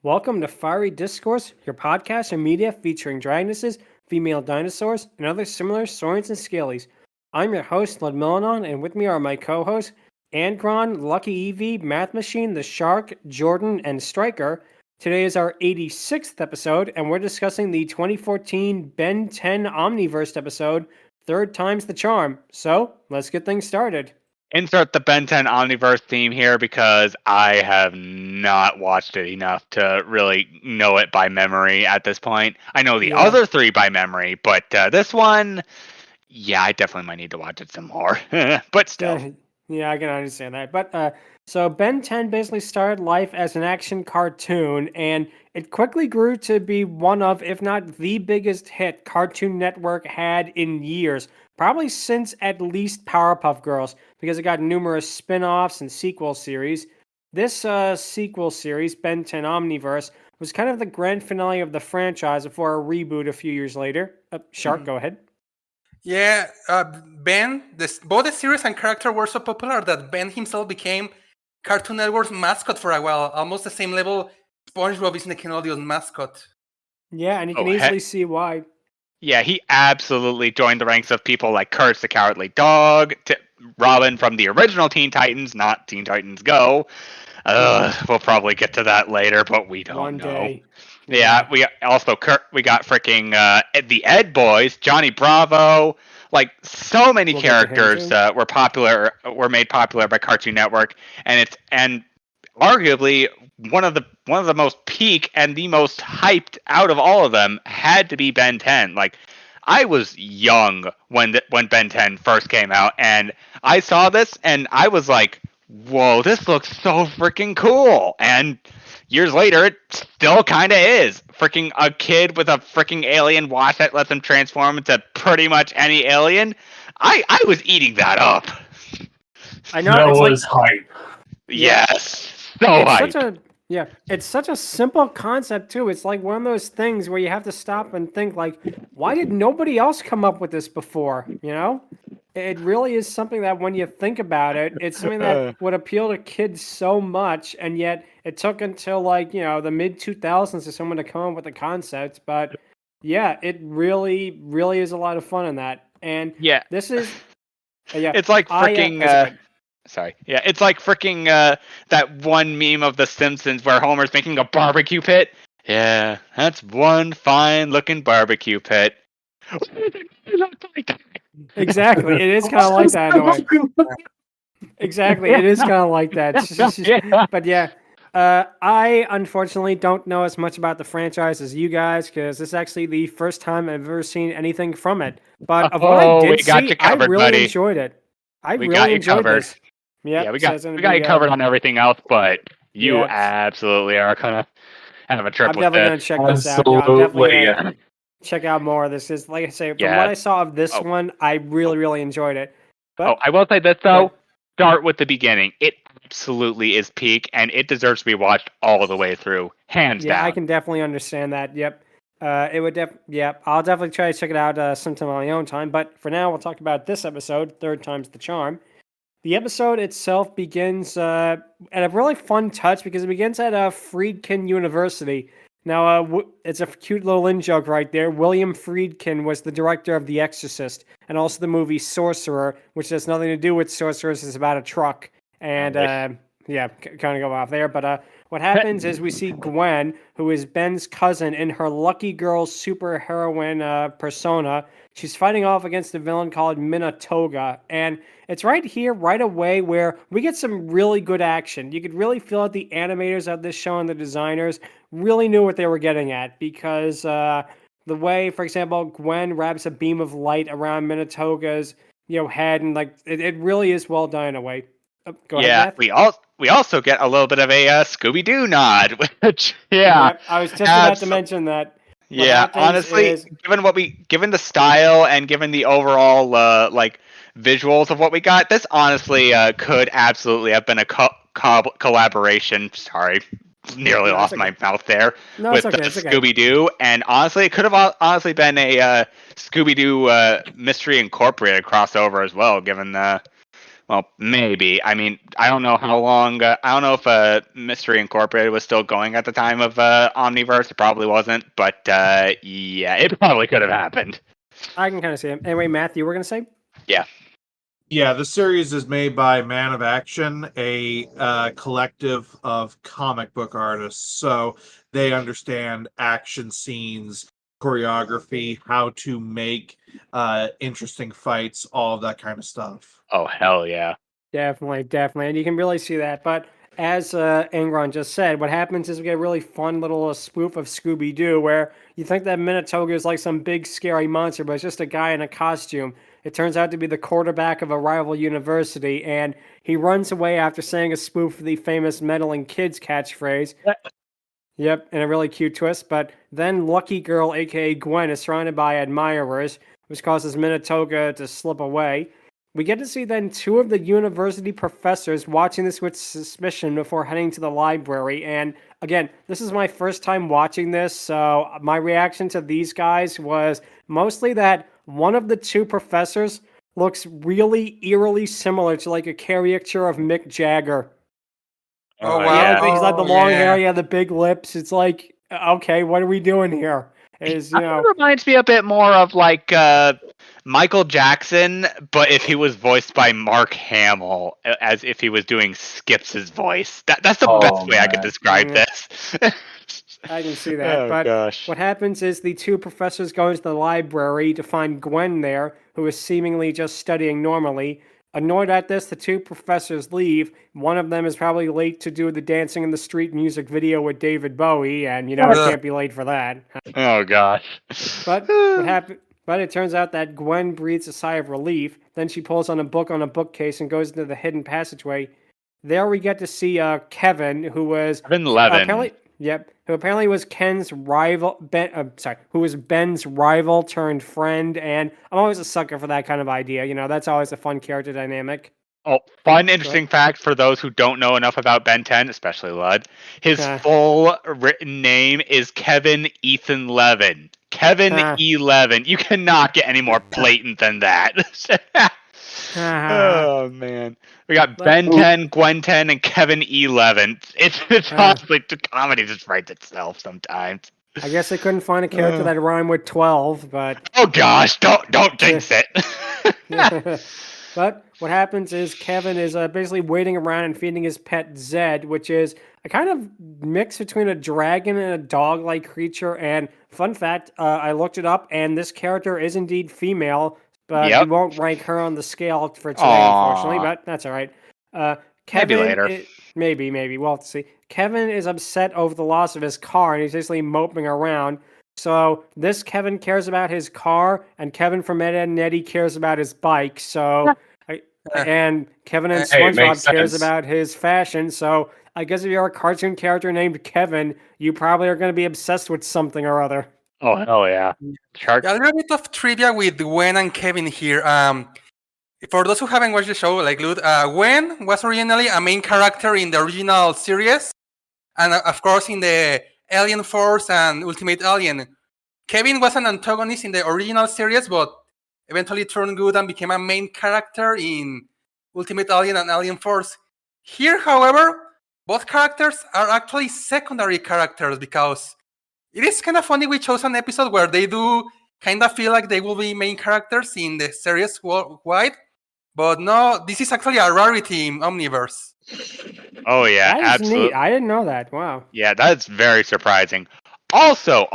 Welcome to Fiery Discourse, your podcast and media featuring dragonesses, female dinosaurs, and other similar saurians and scalies. I'm your host, Ludmillanon, and with me are my co-hosts, Angron, Luckyeevee, Mathmachine, the Shark, Jordan, and Stryker. Today is our 86th episode, and we're discussing the 2014 Ben 10 Omniverse episode, Third Time's the Charm. So, let's get things started. Insert the Ben 10 Omniverse theme here because I have not watched it enough to really know it by memory at this point. I know the other three by memory, but this one, I definitely might need to watch it some more. But still. Yeah, I can understand that. But so Ben 10 basically started life as an action cartoon, and it quickly grew to be one of, if not the biggest hit Cartoon Network had in years. Probably since at least Powerpuff Girls, because it got numerous spin-offs and sequel series. This sequel series, Ben 10 Omniverse, was kind of the grand finale of the franchise before a reboot a few years later. Shark, go ahead. Yeah, Ben, both the series and character were so popular that Ben himself became Cartoon Network's mascot for a while, almost the same level Spongebob is Nickelodeon's mascot. Yeah, and you can easily see why. Yeah, he absolutely joined the ranks of people like Courage the Cowardly Dog, Robin from the original Teen Titans, not Teen Titans Go. We'll probably get to that later, but we don't One know. Day. Yeah, we got freaking the Ed Boys, Johnny Bravo, like so many characters were made popular by Cartoon Network, and arguably one of the most peak and the most hyped out of all of them had to be Ben 10. Like, I was young when Ben 10 first came out, and I saw this and I was like, whoa, this looks so freaking cool. And years later, it still kind of is. Freaking a kid with a freaking alien watch that lets him transform into pretty much any alien. I was eating that up. I know. That was hype. Yes. So hype. It's such a simple concept too. It's like one of those things where you have to stop and think, like, why did nobody else come up with this before? You know, it really is something that when you think about it, it's something that would appeal to kids so much, and yet it took until the mid 2000s for someone to come up with the concept. But yeah, it really, really is a lot of fun in that. And this is it's like freaking. Sorry. Yeah, it's like freaking that one meme of The Simpsons where Homer's making a barbecue pit. Yeah, that's one fine-looking barbecue pit. Exactly. It is kind of like that. Exactly. It is kind of like that. But yeah, I unfortunately don't know as much about the franchise as you guys, because this is actually the first time I've ever seen anything from it. But of what I did see, I really enjoyed it. I really enjoyed this. Yeah, we got you covered on everything else, but you absolutely are gonna have a trip with it. I'm definitely gonna check this out. I'm definitely gonna check out more of this. Is like I say, from what I saw of this one, I really, really enjoyed it. But, I will say this though: start with the beginning. It absolutely is peak, and it deserves to be watched all the way through, hands down. Yeah, I can definitely understand that. Yep. It would I'll definitely try to check it out sometime on my own time. But for now, we'll talk about this episode, Third Time's the Charm. The episode itself begins at a really fun touch because it begins at Friedkin University. Now, it's a cute little in-joke right there. William Friedkin was the director of The Exorcist and also the movie Sorcerer, which has nothing to do with sorcerers. It's about a truck. And, kind of go off there. But what happens is we see Gwen, who is Ben's cousin, in her Lucky Girl superheroine persona. She's fighting off against a villain called Minatoga, and it's right here, right away, where we get some really good action. You could really feel that the animators of this show and the designers really knew what they were getting at, because the way, for example, Gwen wraps a beam of light around Minatoga's head, and it really is well done in a way. Go ahead, Matt. We also get a little bit of a Scooby-Doo nod, which I was just about to mention that. Yeah, honestly, given the style and given the overall visuals of what we got, this honestly could absolutely have been a collaboration. Sorry, nearly lost my mouth there with Scooby-Doo, and honestly, it could have honestly been a Scooby-Doo Mystery Incorporated crossover as well, given the Well, maybe. I mean, I don't know how long. I don't know if Mystery Incorporated was still going at the time of Omniverse. It probably wasn't, but yeah, it probably could have happened. I can kind of see it. Anyway, Matthew, we're gonna say. Yeah. Yeah, the series is made by Man of Action, a collective of comic book artists. So they understand action scenes, choreography, how to make interesting fights, all of that kind of stuff. Oh hell yeah. Definitely, and you can really see that. But as Angron just said, what happens is we get a really fun little spoof of Scooby Doo, where you think that Minotaur is like some big scary monster, but it's just a guy in a costume. It turns out to be the quarterback of a rival university, and he runs away after saying a spoof of the famous meddling kids catchphrase. Yep, and a really cute twist. But then Lucky Girl, aka Gwen, is surrounded by admirers, which causes Minotaur to slip away. We get to see then two of the university professors watching this with suspicion before heading to the library. And again, this is my first time watching this, so my reaction to these guys was mostly that one of the two professors looks really eerily similar to like a caricature of Mick Jagger. Oh, Oh, wow. yeah. He's like the Oh, long yeah. hair, he had the big lips. It's like, okay, what are we doing here? Is you know, Reminds me a bit more of like Michael Jackson, but if he was voiced by Mark Hamill, as if he was doing Skips' voice. That's the best way I could man. describe Yeah. this. I can see that. Oh, but gosh. what happens is the two professors go into the library to find Gwen there, who is seemingly just studying normally. Annoyed at this, the two professors leave. One of them is probably late to do the Dancing in the Street music video with David Bowie, and you know it Ugh. can't be late for that. Oh gosh. But what happened? But it turns out that Gwen breathes a sigh of relief. Then she pulls on a book on a bookcase and goes into the hidden passageway. There we get to see Kevin, who was Kevin Levin. who apparently was Ken's rival. Who was Ben's rival turned friend. And I'm always a sucker for that kind of idea. You know, that's always a fun character dynamic. Oh, fun, interesting fact for those who don't know enough about Ben 10, especially Lud. His full written name is Kevin Ethan Levin. Kevin E. Levin. You cannot get any more blatant than that. Oh, man. We got Ben 10, Gwen 10, and Kevin E. Levin. It's honestly, the comedy just writes itself sometimes. I guess they couldn't find a character that rhymed with 12, but... Oh, gosh, don't jinx it. But what happens is Kevin is basically waiting around and feeding his pet Zed, which is a kind of mix between a dragon and a dog-like creature. And fun fact, I looked it up, and this character is indeed female, but we won't rank her on the scale for today, unfortunately, but that's all right. Kevin, maybe later. Maybe. We'll have to see. Kevin is upset over the loss of his car, and he's basically moping around. So this Kevin cares about his car, and Kevin from Ed, Edd n Eddy cares about his bike. So, and Kevin and SpongeBob cares about his fashion. So I guess if you're a cartoon character named Kevin, you probably are going to be obsessed with something or other. Oh hell yeah! A little bit of trivia with Gwen and Kevin here. For those who haven't watched the show, like Lud, Gwen was originally a main character in the original series, and of course in the Alien Force and Ultimate Alien. Kevin was an antagonist in the original series, but eventually turned good and became a main character in Ultimate Alien and Alien Force. Here, however, both characters are actually secondary characters because it is kind of funny we chose an episode where they do kind of feel like they will be main characters in the series worldwide. But no, this is actually a rarity in Omniverse. Oh yeah, that is absolutely. Neat. I didn't know that. Wow. Yeah, that's very surprising. Also,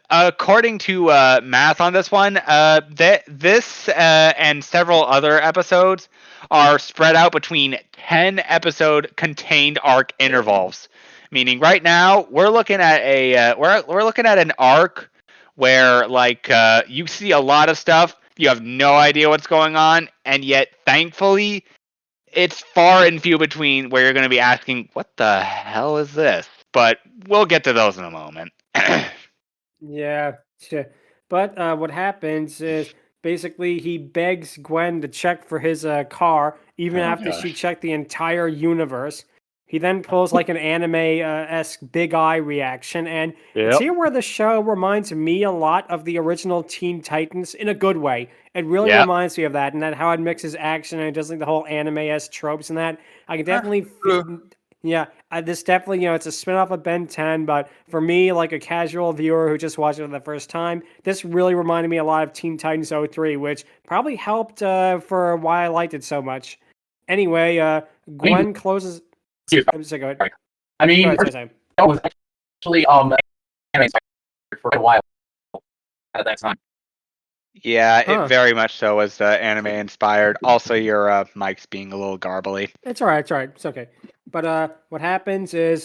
according to math on this one, this and several other episodes are spread out between 10 episode contained arc intervals. Meaning, right now we're looking at we're looking at an arc where you see a lot of stuff, you have no idea what's going on, and yet thankfully it's far and few between where you're going to be asking, what the hell is this? But we'll get to those in a moment. Yeah. But what happens is basically he begs Gwen to check for his car, even after she checked the entire universe. He then pulls like an anime-esque big eye reaction, and it's here where the show reminds me a lot of the original Teen Titans in a good way. It really reminds me of that, and that how it mixes action and it does like the whole anime-esque tropes and that. I can definitely, this definitely, it's a spin-off of Ben 10, but for me, like a casual viewer who just watched it for the first time, this really reminded me a lot of Teen Titans 03, which probably helped for why I liked it so much. Anyway, Gwen closes. I'm just go ahead. I mean, that was actually anime for a while at that time. Yeah, it very much so was anime inspired. Also, your mic's being a little garbly. It's all right. It's okay. But what happens is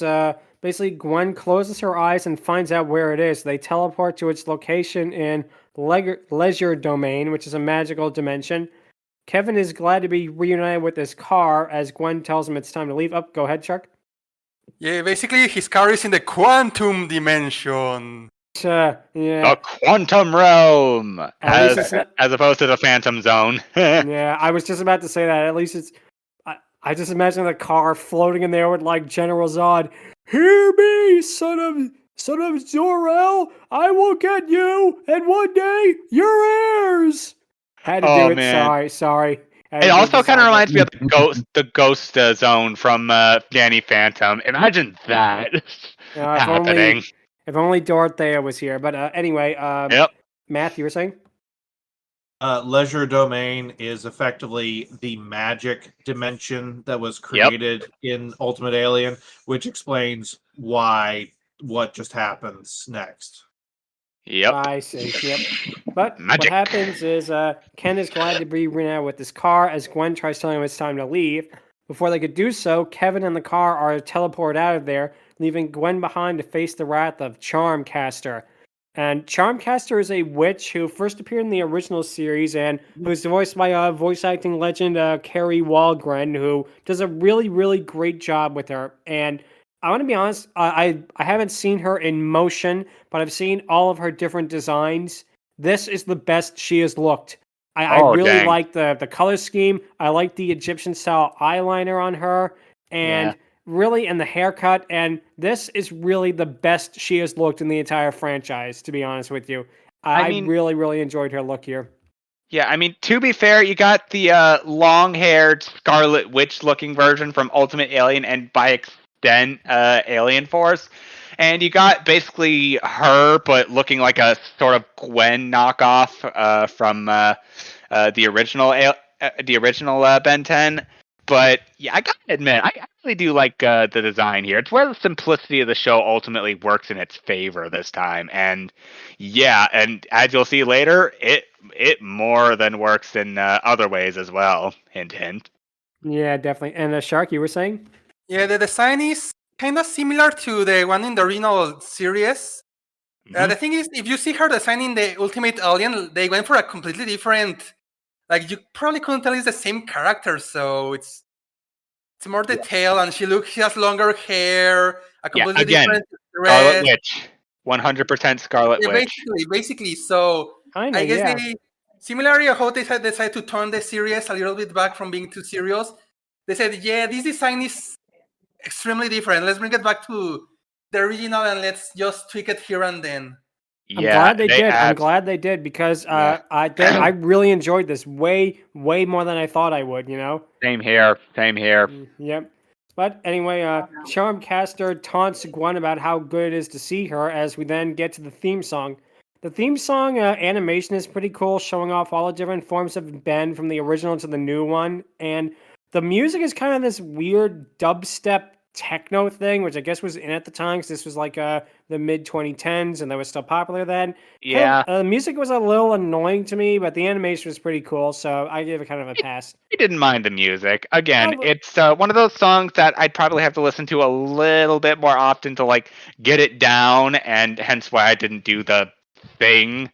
basically Gwen closes her eyes and finds out where it is. They teleport to its location in Leisure Domain, which is a magical dimension. Kevin is glad to be reunited with his car as Gwen tells him it's time to leave. Go ahead, Chuck. Yeah, basically his car is in the quantum dimension. The quantum realm, as opposed to the phantom zone. Yeah, I was just about to say that. At least it's. I just imagine the car floating in there with like General Zod. Hear me, son of Zor-El. I will get you, and one day your heirs. Had to do it. Man. Sorry. It also kind of reminds me of the ghost zone from Danny Phantom. Imagine that happening. If only Dorothea was here. But anyway, Matt, you were saying? Leisure Domain is effectively the magic dimension that was created in Ultimate Alien, which explains what just happens next. Yep. I see. Yep. But Magic. What happens is Ken is glad to be reunited with his car as Gwen tries telling him it's time to leave. Before they could do so, Kevin and the car are teleported out of there, leaving Gwen behind to face the wrath of Charmcaster. And Charmcaster is a witch who first appeared in the original series and who's voiced by voice acting legend Carrie Walgren, who does a really, really great job with her. And I want to be honest, I haven't seen her in motion, but I've seen all of her different designs. This is the best she has looked. I really like the color scheme. I like the Egyptian-style eyeliner on her, and really, and the haircut. And this is really the best she has looked in the entire franchise, to be honest with you. I really, really enjoyed her look here. Yeah, I mean, to be fair, you got the long-haired Scarlet Witch-looking version from Ultimate Alien and by extent Alien Force. And you got basically her, but looking like a sort of Gwen knockoff from the original Ben 10. But yeah, I gotta admit, I really do like the design here. It's where the simplicity of the show ultimately works in its favor this time. And yeah, and as you'll see later, it more than works in other ways as well. Hint, hint. Yeah, definitely. And Shark, you were saying? Yeah, the design is kind of similar to the one in the original series. Mhm. The thing is, if you see her design in the Ultimate Alien, they went for a completely different. Like you probably couldn't tell it's the same character, so it's more detailed, and she has longer hair, a completely different dress. Scarlet Witch, 100% Scarlet Witch. Basically. So Kinda, I guess yeah. they similarly how they decided to turn the series a little bit back from being too serious. They said, yeah, this design is extremely different. Let's bring it back to the original and let's just tweak it here and then. I'm glad they did. I'm glad they did because I really enjoyed this way more than I thought I would. Same here. Yep. But anyway, Charmcaster taunts Gwen about how good it is to see her as we then get to the theme song. The theme song animation is pretty cool, showing off all the different forms of Ben from the original to the new one. And the music is kind of this weird dubstep techno thing, which I guess was in at the time because this was like the mid 2010s and that was still popular then. Yeah. The music was a little annoying to me, but the animation was pretty cool, so I gave it kind of a pass. I didn't mind the music. Again, it's one of those songs that I'd probably have to listen to a little bit more often to like get it down, and hence why I didn't do the thing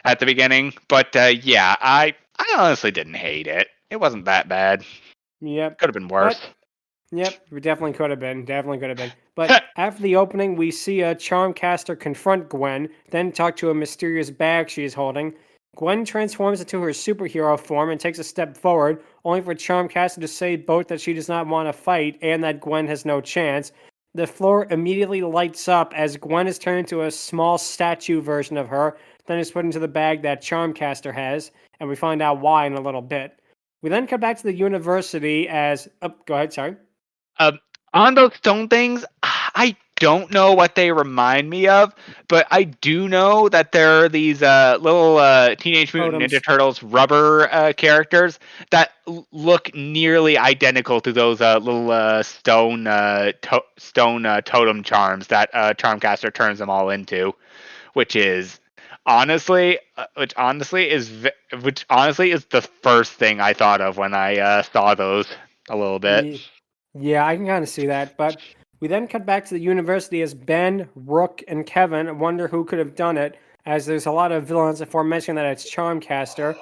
at the beginning. But yeah, I honestly didn't hate it. It wasn't that bad. Yep. Could have been worse. Yep, it definitely could have been. But after the opening, we see a Charmcaster confront Gwen, then talk to a mysterious bag she is holding. Gwen transforms into her superhero form and takes a step forward, only for Charmcaster to say both that she does not want to fight and that Gwen has no chance. The floor immediately lights up as Gwen is turned into a small statue version of her, then is put into the bag that Charmcaster has, and we find out why in a little bit. We then cut back to the university as... Oh, go ahead, sorry. On those stone things, I don't know what they remind me of, but I do know that there are these little Teenage Mutant Totems. Ninja Turtles rubber characters that look nearly identical to those little stone totem charms that Charmcaster turns them all into, which honestly is the first thing I thought of when I saw those a little bit. Yeah, I can kind of see that. But we then cut back to the university as Ben, Rook, and Kevin wonder who could have done it, as there's a lot of villains aforementioned that it's Charmcaster.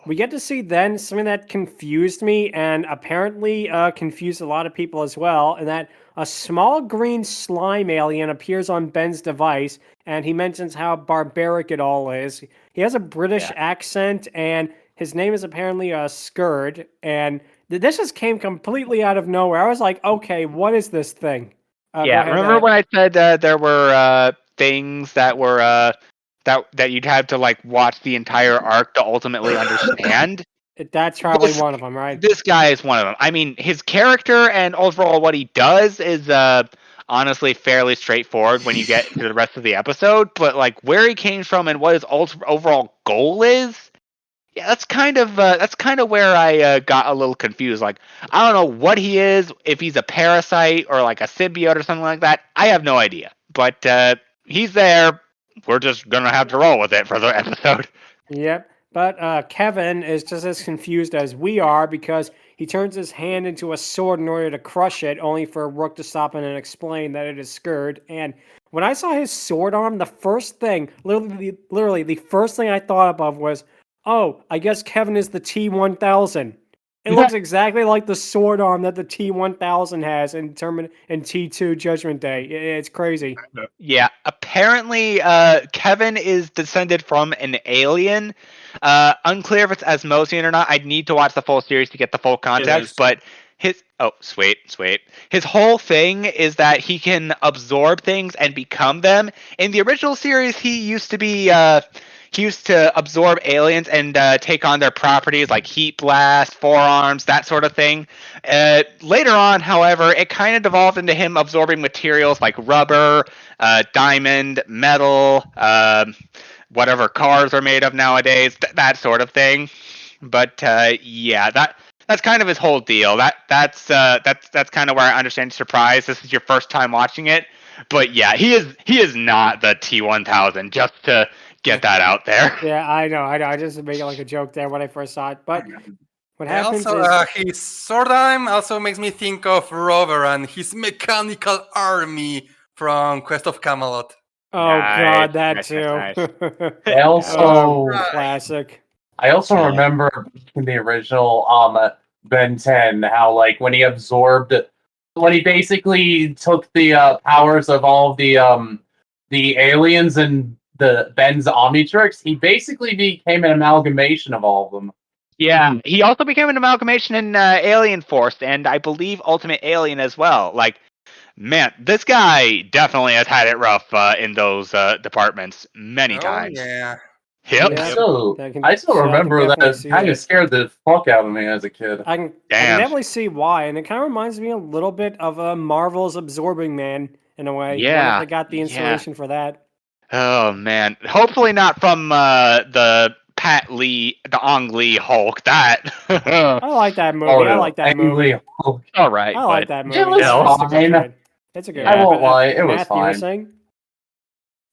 We get to see then something that confused me and apparently confused a lot of people as well, and that a small green slime alien appears on Ben's device, and he mentions how barbaric it all is. He has a British accent, and his name is apparently Skurd, and this just came completely out of nowhere. I was like, okay, what is this thing? Yeah, remember when I said there were things that were that you'd have to like watch the entire arc to ultimately understand? That's probably one of them, right? This guy is one of them. I mean, his character and overall what he does is honestly fairly straightforward when you get to the rest of the episode, but like where he came from and what his overall goal is, yeah, that's kind of where I got a little confused. Like, I don't know what he is, if he's a parasite or like a symbiote or something like that. I have no idea. But he's there. We're just gonna have to roll with it for the episode. Yep. But Kevin is just as confused as we are because he turns his hand into a sword in order to crush it, only for Rook to stop him and explain that it is Skurd. And when I saw his sword arm, the first thing, literally the first thing I thought of was, oh, I guess Kevin is the T-1000. It looks exactly like the sword arm that the T-1000 has in T2 Judgment Day. It's crazy. Yeah, apparently Kevin is descended from an alien. Unclear if it's Asmosian or not. I'd need to watch the full series to get the full context, but sweet. His whole thing is that he can absorb things and become them. In the original series, he used to absorb aliens and take on their properties like heat blast, forearms, that sort of thing. Later on, however, it kind of devolved into him absorbing materials like rubber, diamond, metal, whatever cars are made of nowadays, that sort of thing. But yeah, that's kind of his whole deal. That's kind of where I understand surprise. This is your first time watching it, but yeah, he is not the T-1000. Just to get that out there. Yeah, I know. I just made it like a joke there when I first saw it. But what happens also, his sword arm also makes me think of Rover and his mechanical army from Quest of Camelot. Oh God, that nice, too. nice. I also classic. I also remember in the original Ben 10 how like when he basically took the powers of all of the aliens and the Ben's Omnitrix, he basically became an amalgamation of all of them. Yeah, he also became an amalgamation in Alien Force, and I believe Ultimate Alien as well. Like, man, this guy definitely has had it rough in those departments many times. Yeah. Yep. Yeah. I still remember that definitely it kind of scared the fuck out of me as a kid. I can definitely see why, and it kind of reminds me a little bit of Marvel's Absorbing Man in a way. Yeah. I got the inspiration for that. Oh man, hopefully not from the Pat Lee, the Ong Lee Hulk. That I like that movie. I like that movie. All right, I like that movie. It was fine. It's a good. I won't lie, it was Matt, fine. You were saying?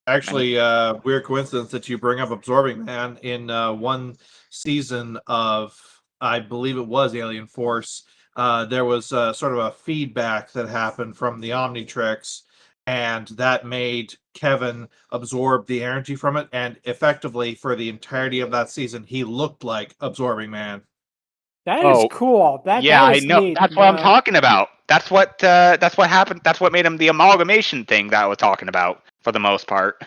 Actually, weird coincidence that you bring up Absorbing Man. In one season of, I believe it was Alien Force, there was sort of a feedback that happened from the Omnitrix, and that made Kevin absorb the energy from it, and effectively for the entirety of that season, he looked like Absorbing Man. That is cool. That I is know. neat. That's what I'm talking about. That's what happened. That's what made him the amalgamation thing that I was talking about for the most part.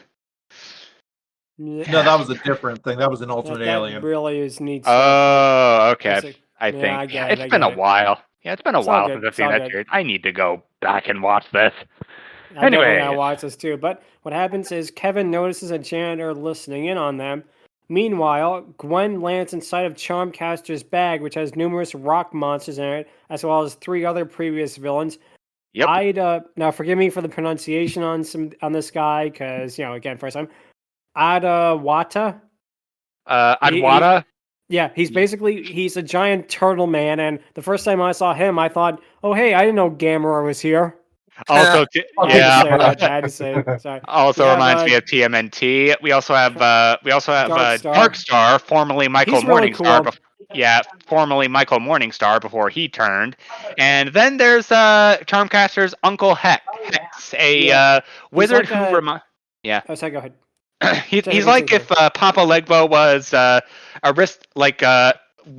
No, that was a different thing. That was an Ultimate that Alien. really is neat stuff. Oh, okay. That's it. I Yeah, think I get it's it, I been get a it. while. Yeah, it's been a It's all while good, since I've it's seen all that good. series. I need to go back and watch this. I definitely gotta Anyway, watch this too. But what happens is Kevin notices a janitor listening in on them. Meanwhile, Gwen lands inside of Charmcaster's bag, which has numerous rock monsters in it, as well as 3 other previous villains. yep. I'd now forgive me for the pronunciation on this guy, because again, first time. Adawata. Adwata. Yeah, he's a giant turtle man, and the first time I saw him, I thought, oh hey, I didn't know Gamera was here. Also, I had yeah. to say it. Sorry. Also We have, reminds me of TMNT. We also have Darkstar, formerly Michael He's really Morningstar. cool. Formerly Michael Morningstar before he turned. And then there's Charmcaster's Uncle Hex, a wizard like who yeah. Oh, sorry, go ahead. He's like if Papa Legbo was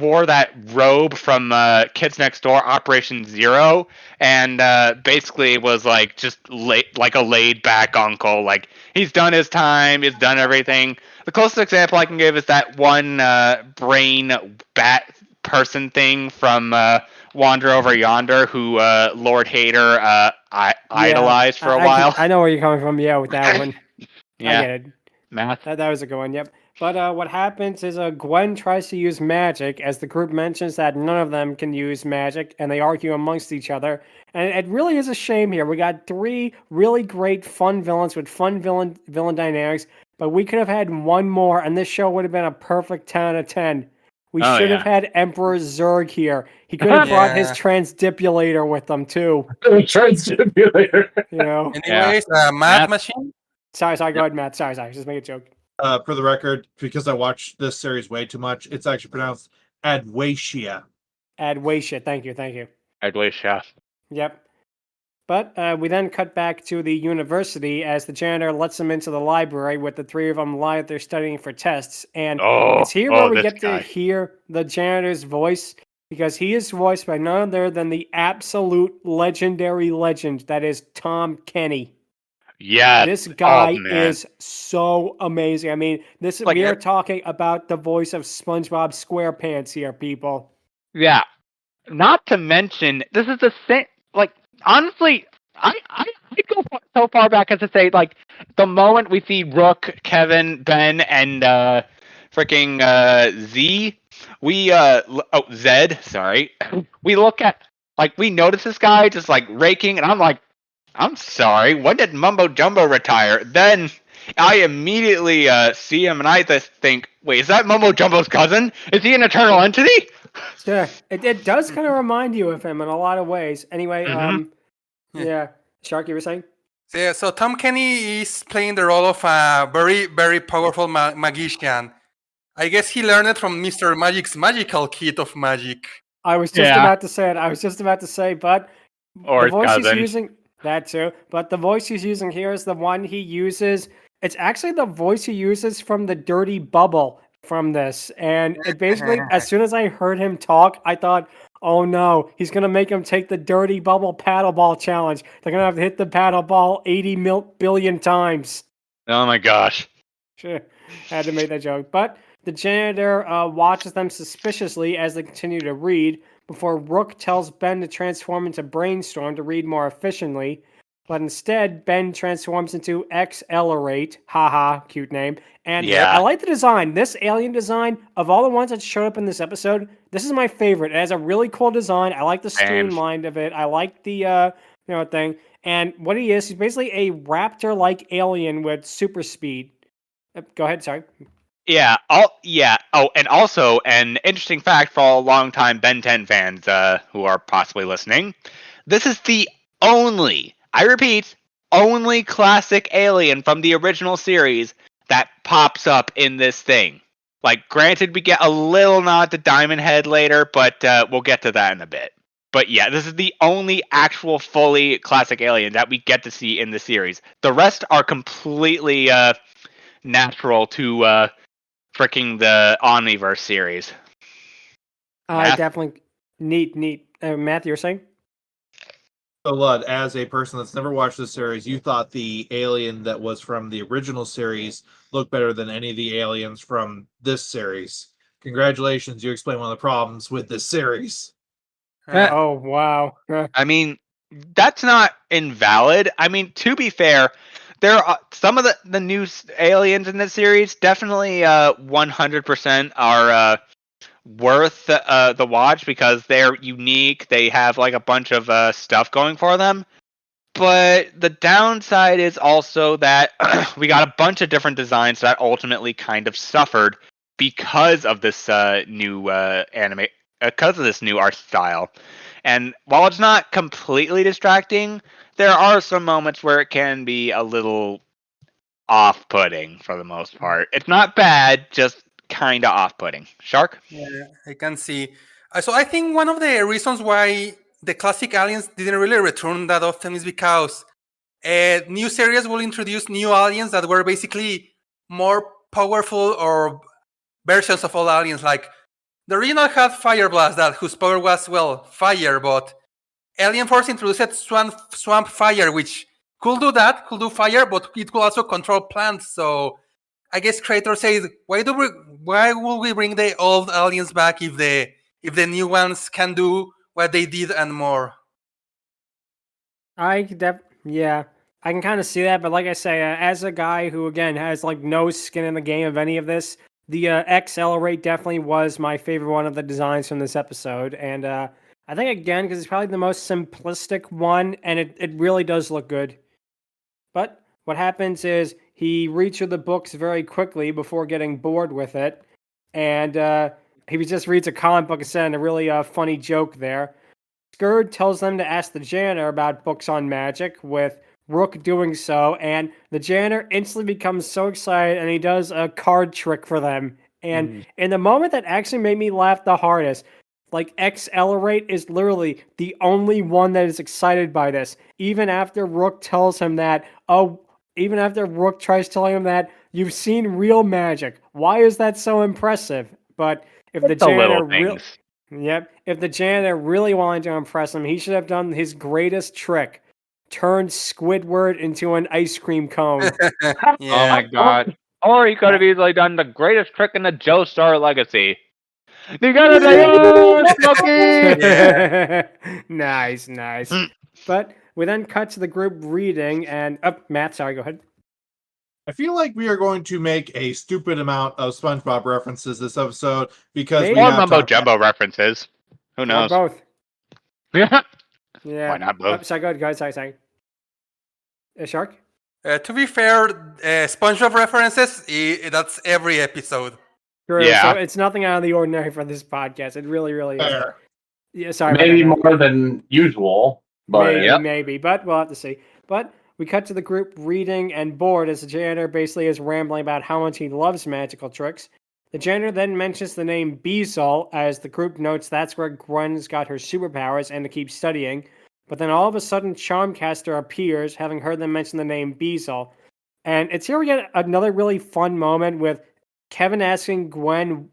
wore that robe from Kids Next Door Operation Zero, and basically was like just like a laid back uncle. Like he's done his time, he's done everything. The closest example I can give is that one brain bat person thing from Wander Over Yonder, who Lord Hater idolized for a while. I know where you're coming from. Yeah, with that one. Yeah. I get it. Math. That was a good one. Yep. But what happens is Gwen tries to use magic, as the group mentions that none of them can use magic, and they argue amongst each other. And it really is a shame here. We got 3 really great fun villains with fun villain dynamics, but we could have had one more, and this show would have been a perfect 10 out of 10. We should have had Emperor Zurg here. He could have brought his transdipulator with them too. Transdipulator. Anyways, Mathmachine. Sorry, go ahead, Matt. Sorry, just make a joke. For the record, because I watched this series way too much, it's actually pronounced Adwacia. Adwacia, thank you. Adwacia. Yep. But we then cut back to the university as the janitor lets them into the library with the 3 of them lie that they're studying for tests. And it's here where we get to hear the janitor's voice, because he is voiced by none other than the absolute legendary legend that is Tom Kenny. Yeah, this guy is so amazing. I mean, we are talking about the voice of SpongeBob SquarePants here, people. Yeah, not to mention this is the same. Like, honestly, I go so far back as to say, like, the moment we see Rook, Kevin, Ben, and freaking Z, Zed. Sorry, we look at we notice this guy just like raking, and I'm like, I'm sorry, when did Mumbo Jumbo retire? Then I immediately see him and I just think, wait, is that Mumbo Jumbo's cousin? Is he an eternal entity? Sure. It does kind of remind you of him in a lot of ways. Anyway, yeah. Shark, you were saying? Yeah, so Tom Kenny is playing the role of a very, very powerful magician. I guess he learned it from Mr. Magic's magical kit of magic. I was just about to say it. But or the voice cousin. He's using... That too. But the voice he's using here is the one he uses. It's actually the voice he uses from the Dirty Bubble from this. And it basically, as soon as I heard him talk, I thought, oh no, he's going to make him take the Dirty Bubble paddleball challenge. They're going to have to hit the paddleball 80 billion times. Oh my gosh. Sure. Had to make that joke. But the janitor watches them suspiciously as they continue to read, before Rook tells Ben to transform into Brainstorm to read more efficiently. But instead, Ben transforms into Accelerate. Haha, cute name. And I like the design. This alien design, of all the ones that showed up in this episode, this is my favorite. It has a really cool design. I like the streamlined of it. I like the thing. And what he's basically a raptor-like alien with super speed. Go ahead, sorry. Yeah. Oh, and also an interesting fact for all longtime Ben 10 fans who are possibly listening. This is the only classic alien from the original series that pops up in this thing. Like, granted, we get a little nod to Diamond Head later, but we'll get to that in a bit. But yeah, this is the only actual fully classic alien that we get to see in the series. The rest are completely natural to freaking the Omniverse series. Definitely neat. Matt, you were saying? So, Lud, as a person that's never watched this series, you thought the alien that was from the original series looked better than any of the aliens from this series. Congratulations, you explained one of the problems with this series. Oh wow. I mean, that's not invalid. I mean, to be fair, there are some of the new aliens in this series definitely 100% are worth the watch because they're unique. They have like a bunch of stuff going for them. But the downside is also that we got a bunch of different designs that ultimately kind of suffered because of this new anime, because of this new art style. And while it's not completely distracting, there are some moments where it can be a little off-putting for the most part. It's not bad, just kind of off-putting. Shark? Yeah, I can see. So I think one of the reasons why the classic aliens didn't really return that often is because new series will introduce new aliens that were basically more powerful or versions of all aliens. Like the original had Fire Blast, whose power was fire, but Alien Force introduced Swamp Fire, which could do fire, but it could also control plants. So I guess creators say, why will we bring the old aliens back if the new ones can do what they did and more? I can kind of see that, but like I say, as a guy who again has like no skin in the game of any of this, the Accelerate definitely was my favorite one of the designs from this episode, and I think again because it's probably the most simplistic one, and it really does look good. But what happens is he reads through the books very quickly before getting bored with it, and he just reads a comic book instead, and a really funny joke there. Skurd tells them to ask the janitor about books on magic, with Rook doing so, and the janitor instantly becomes so excited, and he does a card trick for them. And in the moment that actually made me laugh the hardest, like Accelerate is literally the only one that is excited by this. Even after Rook tells him that, even after Rook tries telling him that, you've seen real magic. Why is that so impressive? But if the janitor if the janitor really wanted to impress him, he should have done his greatest trick. Turned Squidward into an ice cream cone. Yeah. Oh my god. Or he could have easily done the greatest trick in the Joestar legacy. You gotta Smokey! Nice. But we then cut to the group reading, and Matt, sorry, go ahead. I feel like we are going to make a stupid amount of SpongeBob references this episode because Maybe. we Or have Mumbo talked- Jumbo references. Who knows? Or both. Yeah. Yeah. Why not both? Sorry, go ahead, guys. Sorry. Shark? To be fair, SpongeBob references, that's every episode. True. Yeah. So it's nothing out of the ordinary for this podcast. It really is. Fair. Yeah, sorry. Maybe about that, more than usual, but maybe, but we'll have to see. But we cut to the group reading and bored as the janitor basically is rambling about how much he loves magical tricks. The janitor then mentions the name Bizel, as the group notes that's where Gwen's got her superpowers and to keep studying. But then all of a sudden, Charmcaster appears, having heard them mention the name Bizel. And it's here we get another really fun moment with Kevin asking Gwen,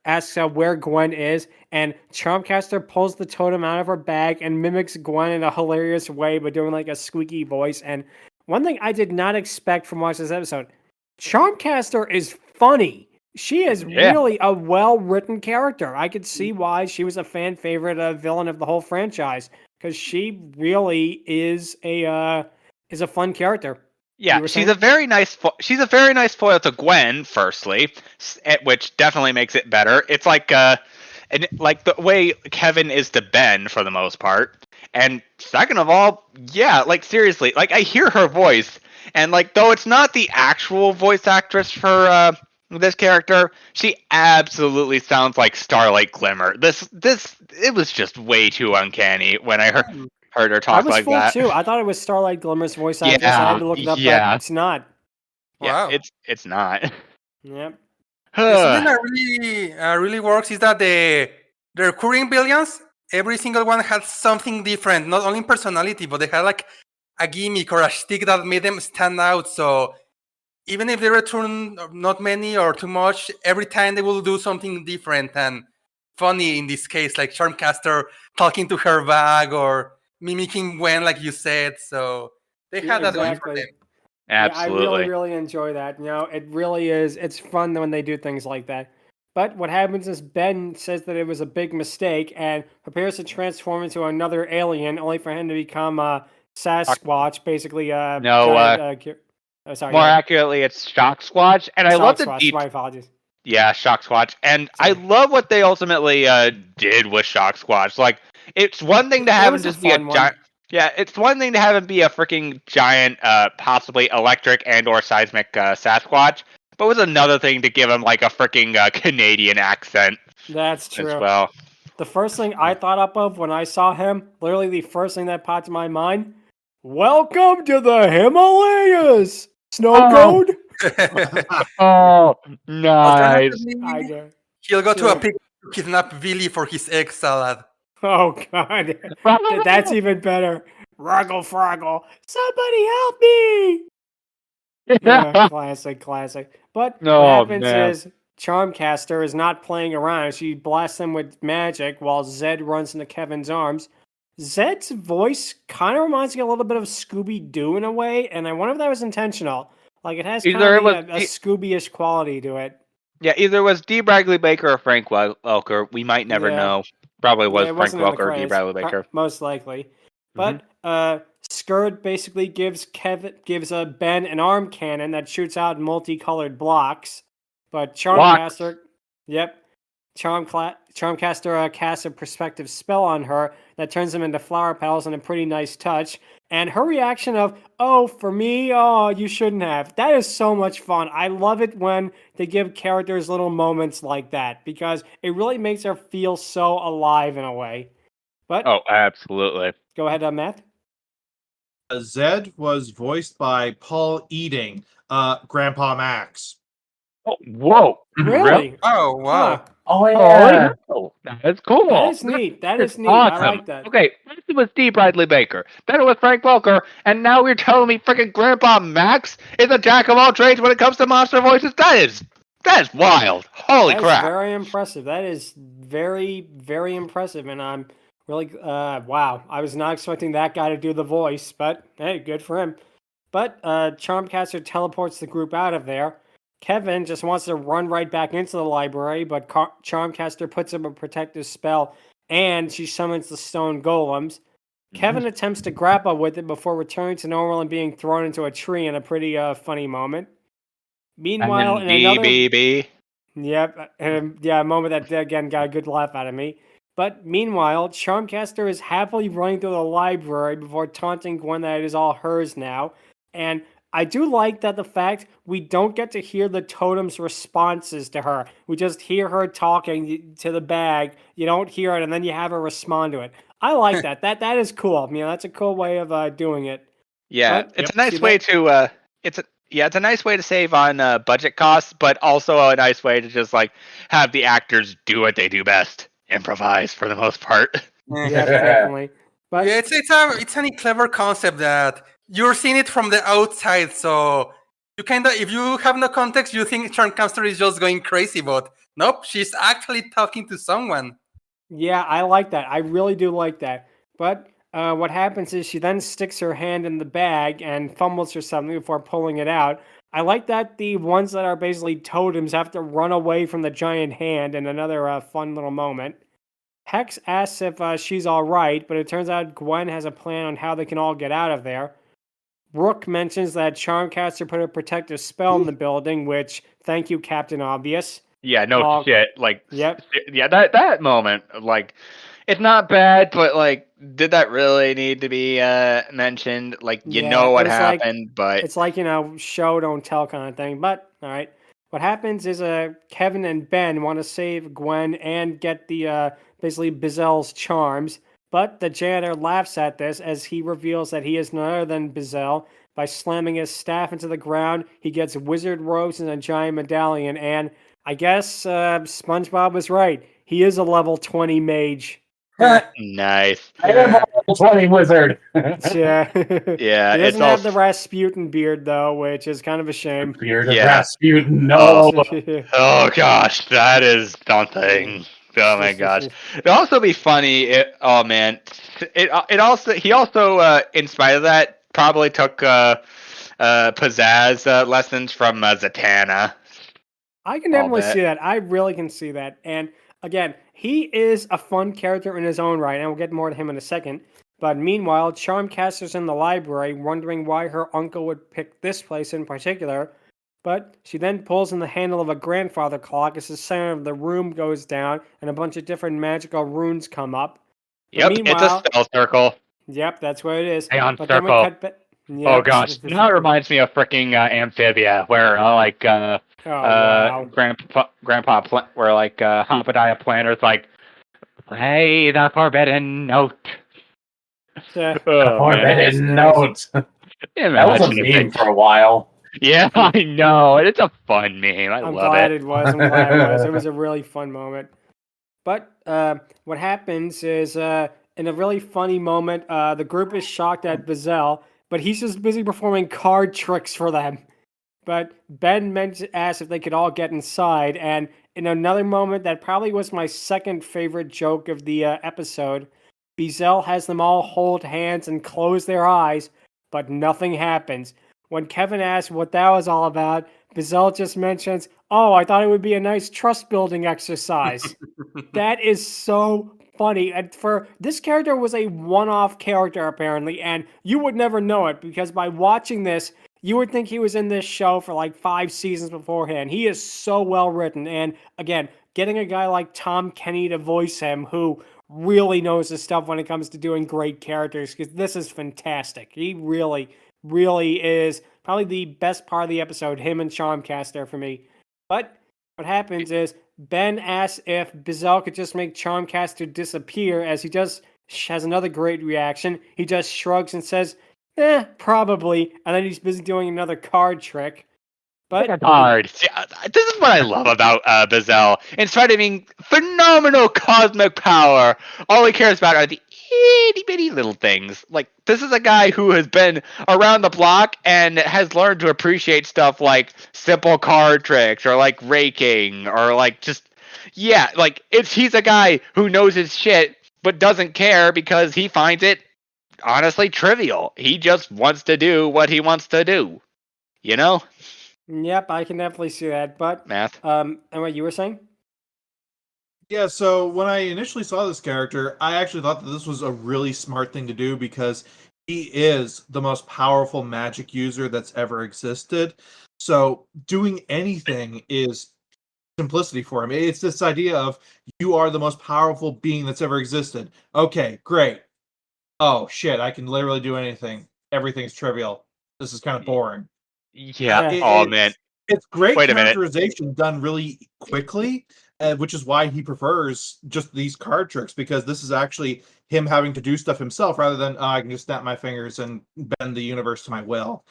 asks where Gwen is, and Charmcaster pulls the totem out of her bag and mimics Gwen in a hilarious way by doing like a squeaky voice. And one thing I did not expect from watching this episode, Charmcaster is funny. She is really a well-written character. I could see why she was a fan favorite villain of the whole franchise, because she really is a fun character. Yeah, she's a very nice foil to Gwen. Firstly, which definitely makes it better. It's like like the way Kevin is to Ben for the most part. And second of all, yeah, like seriously, like I hear her voice, and like though it's not the actual voice actress for this character, she absolutely sounds like Starlight Glimmer. It was just way too uncanny when I heard her talk like that. I was fooled too. I thought it was Starlight Glimmer's voice actress. I had to look it up, but it's not. Yeah, Wow. it's not. Yep. Something that really works is that the recurring villains, every single one had something different, not only in personality, but they had like a gimmick or a shtick that made them stand out. So even if they return not many or too much, every time they will do something different and funny in this case, like Charmcaster talking to her bag or mimicking Gwen, like you said. So they had that going for them. Absolutely. Yeah, I really, really enjoy that. It really is. It's fun when they do things like that. But what happens is Ben says that it was a big mistake and prepares to transform into another alien, only for him to become Sasquatch, basically. More accurately, it's Shock Squatch, and I love the my apologies. Yeah, Shock Squatch, and I love what they ultimately did with Shock Squatch. Like, it's one thing to have him just be a giant. Yeah, it's one thing to have him be a freaking giant, possibly electric and/or seismic Sasquatch, but it was another thing to give him like a freaking Canadian accent. That's true. As well. The first thing I thought up of when I saw him, literally the first thing that popped in my mind, welcome to the Himalayas, Snow Code. Oh, nice. He'll go to a pig to kidnap Billy for his egg salad. Oh, God. That's even better. Ruggle Froggle. Somebody help me. Yeah, classic. But what happens is Charmcaster is not playing around. She blasts him with magic while Zed runs into Kevin's arms. Zed's voice kind of reminds me a little bit of Scooby-Doo in a way, and I wonder if that was intentional. Like, it has kind of a Scooby-ish quality to it. Yeah, either it was Dee Bradley Baker or Frank Welker. We might never know. Probably was Frank Welker or Dee Bradley Baker. Most likely. But Skurd basically gives Ben an arm cannon that shoots out multicolored blocks. But Charmcaster... Charmcaster casts a perspective spell on her that turns them into flower petals in a pretty nice touch. And her reaction of, oh, for me, oh, you shouldn't have. That is so much fun. I love it when they give characters little moments like that because it really makes her feel so alive in a way. But absolutely. Go ahead, Matt. Zed was voiced by Paul Eating, Grandpa Max. Oh, whoa. Really? Oh, wow. Huh. Oh, yeah. That's cool. That is neat. Awesome. I like that. Okay, first it was Dee Bradley Baker. Then it was Frank Welker. And now you're telling me freaking Grandpa Max is a jack of all trades when it comes to monster voices? That is wild. Holy crap. That's very impressive. That is very, very impressive. And I'm really, wow. I was not expecting that guy to do the voice. But, hey, good for him. But Charmcaster teleports the group out of there. Kevin just wants to run right back into the library, but Charmcaster puts up a protective spell, and she summons the stone golems. Kevin attempts to grapple with it before returning to normal and being thrown into a tree in a pretty funny moment. Meanwhile, in another... Yep, a moment that, again, got a good laugh out of me. But meanwhile, Charmcaster is happily running through the library before taunting Gwen that it is all hers now, and... I do like that the fact we don't get to hear the totem's responses to her. We just hear her talking to the bag. You don't hear it, and then you have her respond to it. I like that. That is cool. That's a cool way of doing it. Yeah, but, it's a nice way to. It's a nice way to save on budget costs, but also a nice way to just like have the actors do what they do best, improvise for the most part. Yeah, definitely. But yeah, it's a clever concept that. You're seeing it from the outside, so you if you have no context, you think Charmcaster is just going crazy, but nope, she's actually talking to someone. Yeah, I like that. I really do like that. But what happens is she then sticks her hand in the bag and fumbles for something before pulling it out. I like that the ones that are basically totems have to run away from the giant hand in another fun little moment. Hex asks if she's all right, but it turns out Gwen has a plan on how they can all get out of there. Rook mentions that Charmcaster put a protective spell in the building, which, thank you, Captain Obvious. Yeah, no shit. Like, yep. Yeah, that moment, like, it's not bad, but, like, did that really need to be mentioned? Like, you know what happened, but... It's like, show, don't tell kind of thing. But, all right. What happens is Kevin and Ben want to save Gwen and get the, basically, Bizel's charms. But the janitor laughs at this as he reveals that he is none other than Bizel. By slamming his staff into the ground, he gets wizard robes and a giant medallion. And I guess Spongebob was right. He is a level 20 mage. Nice. I am a level 20 wizard. Yeah. Yeah. He doesn't have the Rasputin beard, though, which is kind of a shame. Beard of Rasputin, no. Oh, gosh, that is something. Oh my gosh! It'd also be funny. Oh man, he also in spite of that probably took pizzazz lessons from Zatanna. I can definitely see that. I really can see that. And again, he is a fun character in his own right, and we'll get more to him in a second. But meanwhile, Charmcaster's in the library, wondering why her uncle would pick this place in particular. But she then pulls in the handle of a grandfather clock as the center of the room goes down, and a bunch of different magical runes come up. Yep, it's a spell circle. Yep, that's what it is. Aeon but circle. Then we cut yep. Oh gosh, now it reminds me of freaking Amphibia, where Grandpa, where Hompediah Planner's like, play the forbidden note. Forbidden note. That was a meme for a while. Yeah, I know. It's a fun meme. I'm glad it was. It was a really fun moment. But what happens is, in a really funny moment, the group is shocked at Bizel, but he's just busy performing card tricks for them. But Ben asked if they could all get inside, and in another moment that probably was my second favorite joke of the episode, Bizel has them all hold hands and close their eyes, but nothing happens. When Kevin asks what that was all about, Bizel just mentions, "Oh, I thought it would be a nice trust-building exercise." That is so funny. And for this character was a one-off character apparently, and you would never know it because by watching this, you would think he was in this show for like 5 seasons beforehand. He is so well written, and again, getting a guy like Tom Kenny to voice him, who really knows his stuff when it comes to doing great characters, because this is fantastic. He really is probably the best part of the episode, him and Charmcaster for me. But what happens is Ben asks if Bizel could just make Charmcaster disappear, as he just has another great reaction. He just shrugs and says, probably, and then he's busy doing another card trick. But cards. Yeah, this is what I love about Bizel. In spite of being phenomenal cosmic power, all he cares about are the itty bitty little things. Like, this is a guy who has been around the block and has learned to appreciate stuff like simple card tricks or like raking or like just he's a guy who knows his shit but doesn't care because he finds it honestly trivial. He just wants to do what he wants to do. You know? Yep, I can definitely see that. But Math. And what you were saying? Yeah, so when I initially saw this character, I actually thought that this was a really smart thing to do because he is the most powerful magic user that's ever existed. So doing anything is simplicity for him. It's this idea of you are the most powerful being that's ever existed. Okay, great. Oh shit, I can literally do anything. Everything's trivial. This is kind of boring. Yeah. Man. It's great characterization done really quickly, which is why he prefers just these card tricks, because this is actually him having to do stuff himself rather than I can just snap my fingers and bend the universe to my will.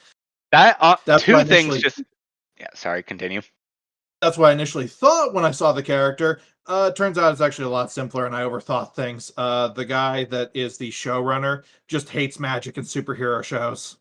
That's two things just... Yeah, sorry, continue. That's what I initially thought when I saw the character. Turns out it's actually a lot simpler and I overthought things. The guy that is the showrunner just hates magic and superhero shows.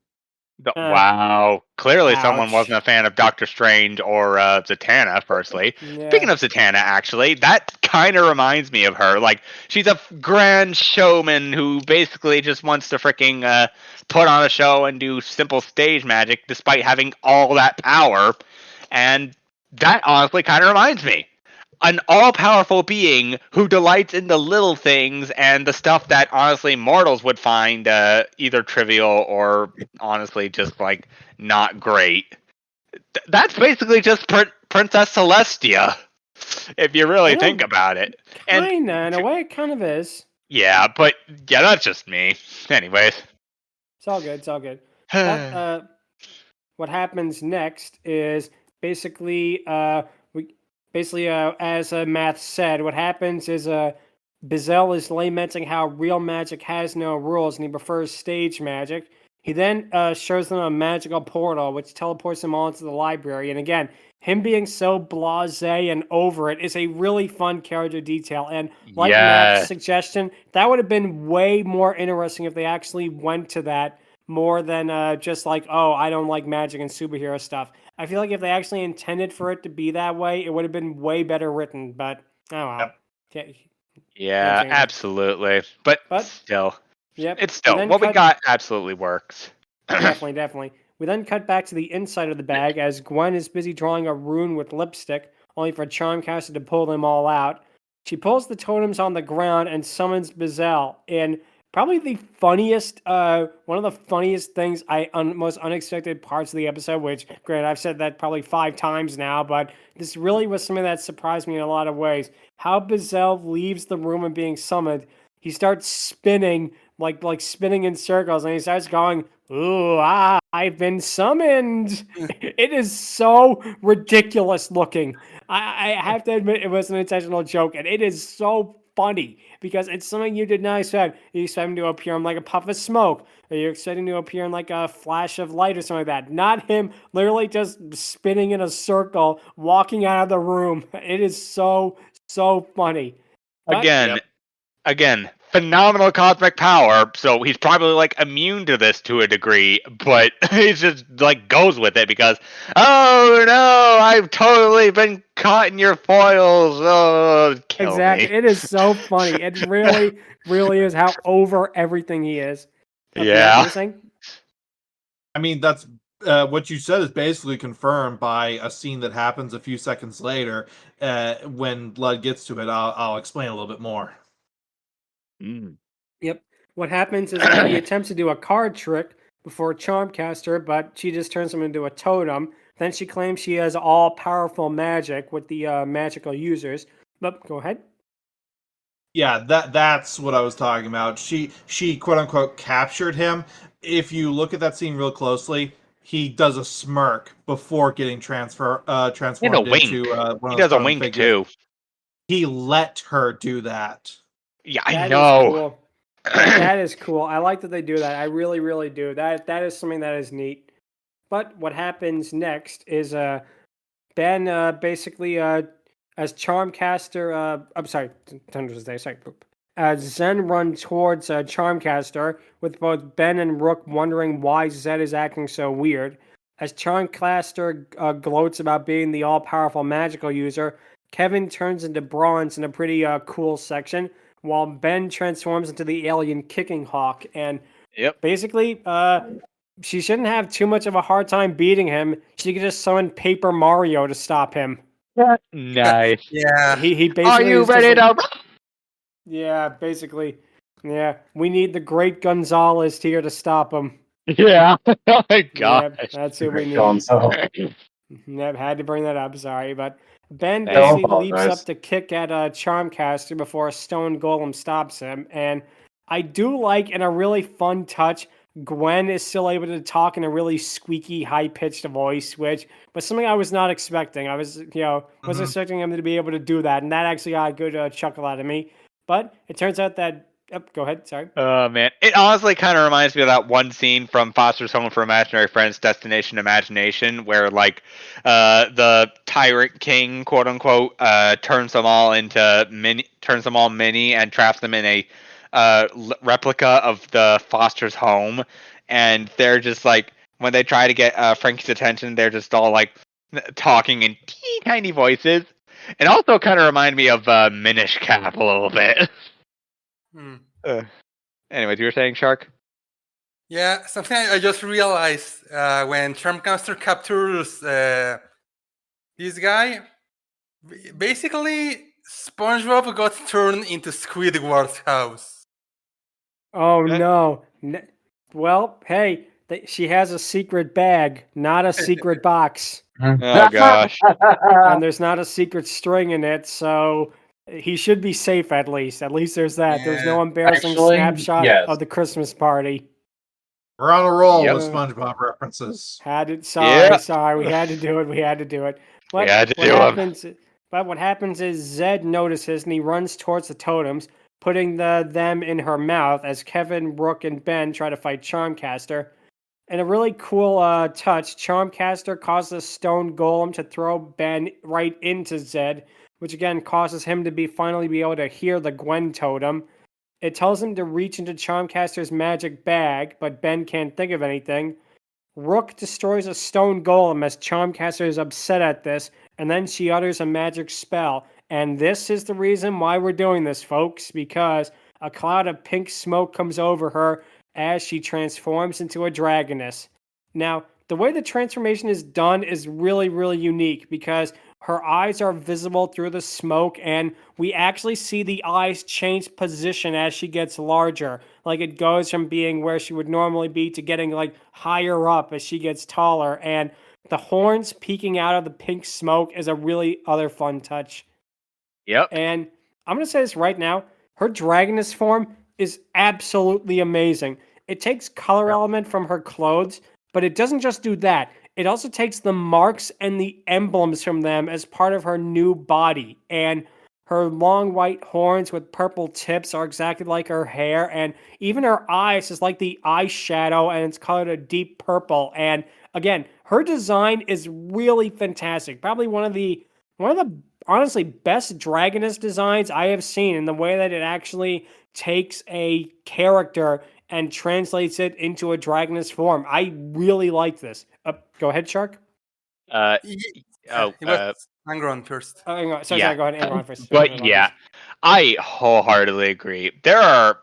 Wow. Clearly someone wasn't a fan of Doctor Strange or Zatanna, firstly. Yeah. Speaking of Zatanna, actually, that kind of reminds me of her. Like, she's a grand showman who basically just wants to freaking put on a show and do simple stage magic despite having all that power. And that honestly kind of reminds me. An all-powerful being who delights in the little things and the stuff that honestly mortals would find either trivial or honestly just like not great. That's basically just Princess Celestia, if you really think about it. Kinda, in a way, it kind of is. Yeah, but that's just me. Anyways, it's all good. What happens next is basically as Math said, what happens is Bizel is lamenting how real magic has no rules and he prefers stage magic. He then shows them a magical portal which teleports them all into the library. And again, him being so blasé and over it is a really fun character detail. And like Math's suggestion, that would have been way more interesting if they actually went to that more than just like, oh, I don't like magic and superhero stuff. I feel like if they actually intended for it to be that way, it would have been way better written, but oh well. Yeah, James. absolutely. But still, Yep. it's still what we got absolutely works. Definitely. We then cut back to the inside of the bag as Gwen is busy drawing a rune with lipstick, only for Charmcaster to pull them all out. She pulls the totems on the ground and summons Bizel. And probably the funniest, one of the funniest things, most unexpected parts of the episode, which, granted, I've said that probably 5 times now, but this really was something that surprised me in a lot of ways. How Bizel leaves the room and being summoned, he starts spinning, like spinning in circles, and he starts going, "Ooh, I've been summoned." It is so ridiculous looking. I have to admit it was an intentional joke, and it is so funny because it's something you did not expect. You expect him to appear in like a puff of smoke, or you're expecting to appear in like a flash of light or something like that. Not him literally just spinning in a circle, walking out of the room. It is so funny. But, Again, phenomenal cosmic power, so he's probably like immune to this to a degree, but he just like goes with it because, oh no, I've totally been caught in your foils. Oh, kill exactly. me. It is so funny. It really, really is how over everything he is. Yeah. You were saying? I mean, that's what you said is basically confirmed by a scene that happens a few seconds later. When Lud gets to it, I'll explain a little bit more. Yep. What happens is that he attempts to do a card trick before Charmcaster, but she just turns him into a totem. Then she claims she has all-powerful magic with the magical users. But go ahead. Yeah, that's what I was talking about. She quote unquote captured him. If you look at that scene real closely, he does a smirk before getting transformed And a wink. into one He of does the a wink figures. too. He let her do that. Yeah, I That know. is cool. That is cool. I like that they do that. I really, really do. That is something that is neat. But what happens next is Ben basically as Charmcaster I'm sorry, Zen run towards Charmcaster with both Ben and Rook wondering why Zed is acting so weird. As Charmcaster gloats about being the all-powerful magical user, Kevin turns into bronze in a pretty cool section, while Ben transforms into the alien Kicking Hawk. And basically, she shouldn't have too much of a hard time beating him. She could just summon Paper Mario to stop him. Nice. Yeah. He basically Are you is just ready like, to? yeah, basically. Yeah, we need the great Gonzalez here to stop him. Yeah. Oh my god. Yep, that's who we need. Yep, had to bring that up. Sorry, but Ben basically leaps up to kick at Charmcaster before a stone golem stops him. And I do like, in a really fun touch, Gwen is still able to talk in a really squeaky, high-pitched voice, which was something I was not expecting. I was, wasn't expecting him to be able to do that, and that actually got a good chuckle out of me. But it turns out that. Go ahead. Sorry. Oh man, it honestly kind of reminds me of that one scene from Foster's Home for Imaginary Friends, Destination Imagination, where like the tyrant king, quote unquote, turns them all mini, and traps them in a replica of the Foster's home, and they're just like, when they try to get Frankie's attention, they're just all like talking in teeny tiny voices. It also kind of reminded me of Minish Cap a little bit. Anyways, you were saying, Shark? Yeah, something I just realized when Charmcaster captures this guy, basically SpongeBob got turned into Squidward's house. Oh no. Well, hey, she has a secret bag, not a secret box. Oh gosh. And there's not a secret string in it, so he should be safe at least. At least there's that. There's no embarrassing snapshot of the Christmas party. We're on a roll with SpongeBob references. Sorry, we had to do it. But what happens is Zed notices and he runs towards the totems, putting them in her mouth as Kevin, Rook, and Ben try to fight Charmcaster. And a really cool touch, Charmcaster causes a stone golem to throw Ben right into Zed, which again causes him to finally be able to hear the Gwen totem. It tells him to reach into Charmcaster's magic bag, but Ben can't think of anything. Rook destroys a stone golem as Charmcaster is upset at this, and then she utters a magic spell. And this is the reason why we're doing this, folks, because a cloud of pink smoke comes over her as she transforms into a dragoness. Now, the way the transformation is done is really, really unique because her eyes are visible through the smoke, and we actually see the eyes change position as she gets larger. Like it goes from being where she would normally be to getting like higher up as she gets taller. And the horns peeking out of the pink smoke is a really other fun touch. Yep. And I'm going to say this right now. Her dragoness form is absolutely amazing. It takes color element from her clothes, but it doesn't just do that. It also takes the marks and the emblems from them as part of her new body. And her long white horns with purple tips are exactly like her hair. And even her eyes is like the eyeshadow, and it's colored a deep purple. And again, her design is really fantastic. Probably one of the honestly best dragoness designs I have seen, in the way that it actually takes a character and translates it into a dragoness form. I really like this. Go ahead, Shark. It was Angron first. Oh, hang on. Sorry, Yeah. go ahead, Angron first. But yeah, I wholeheartedly agree. There are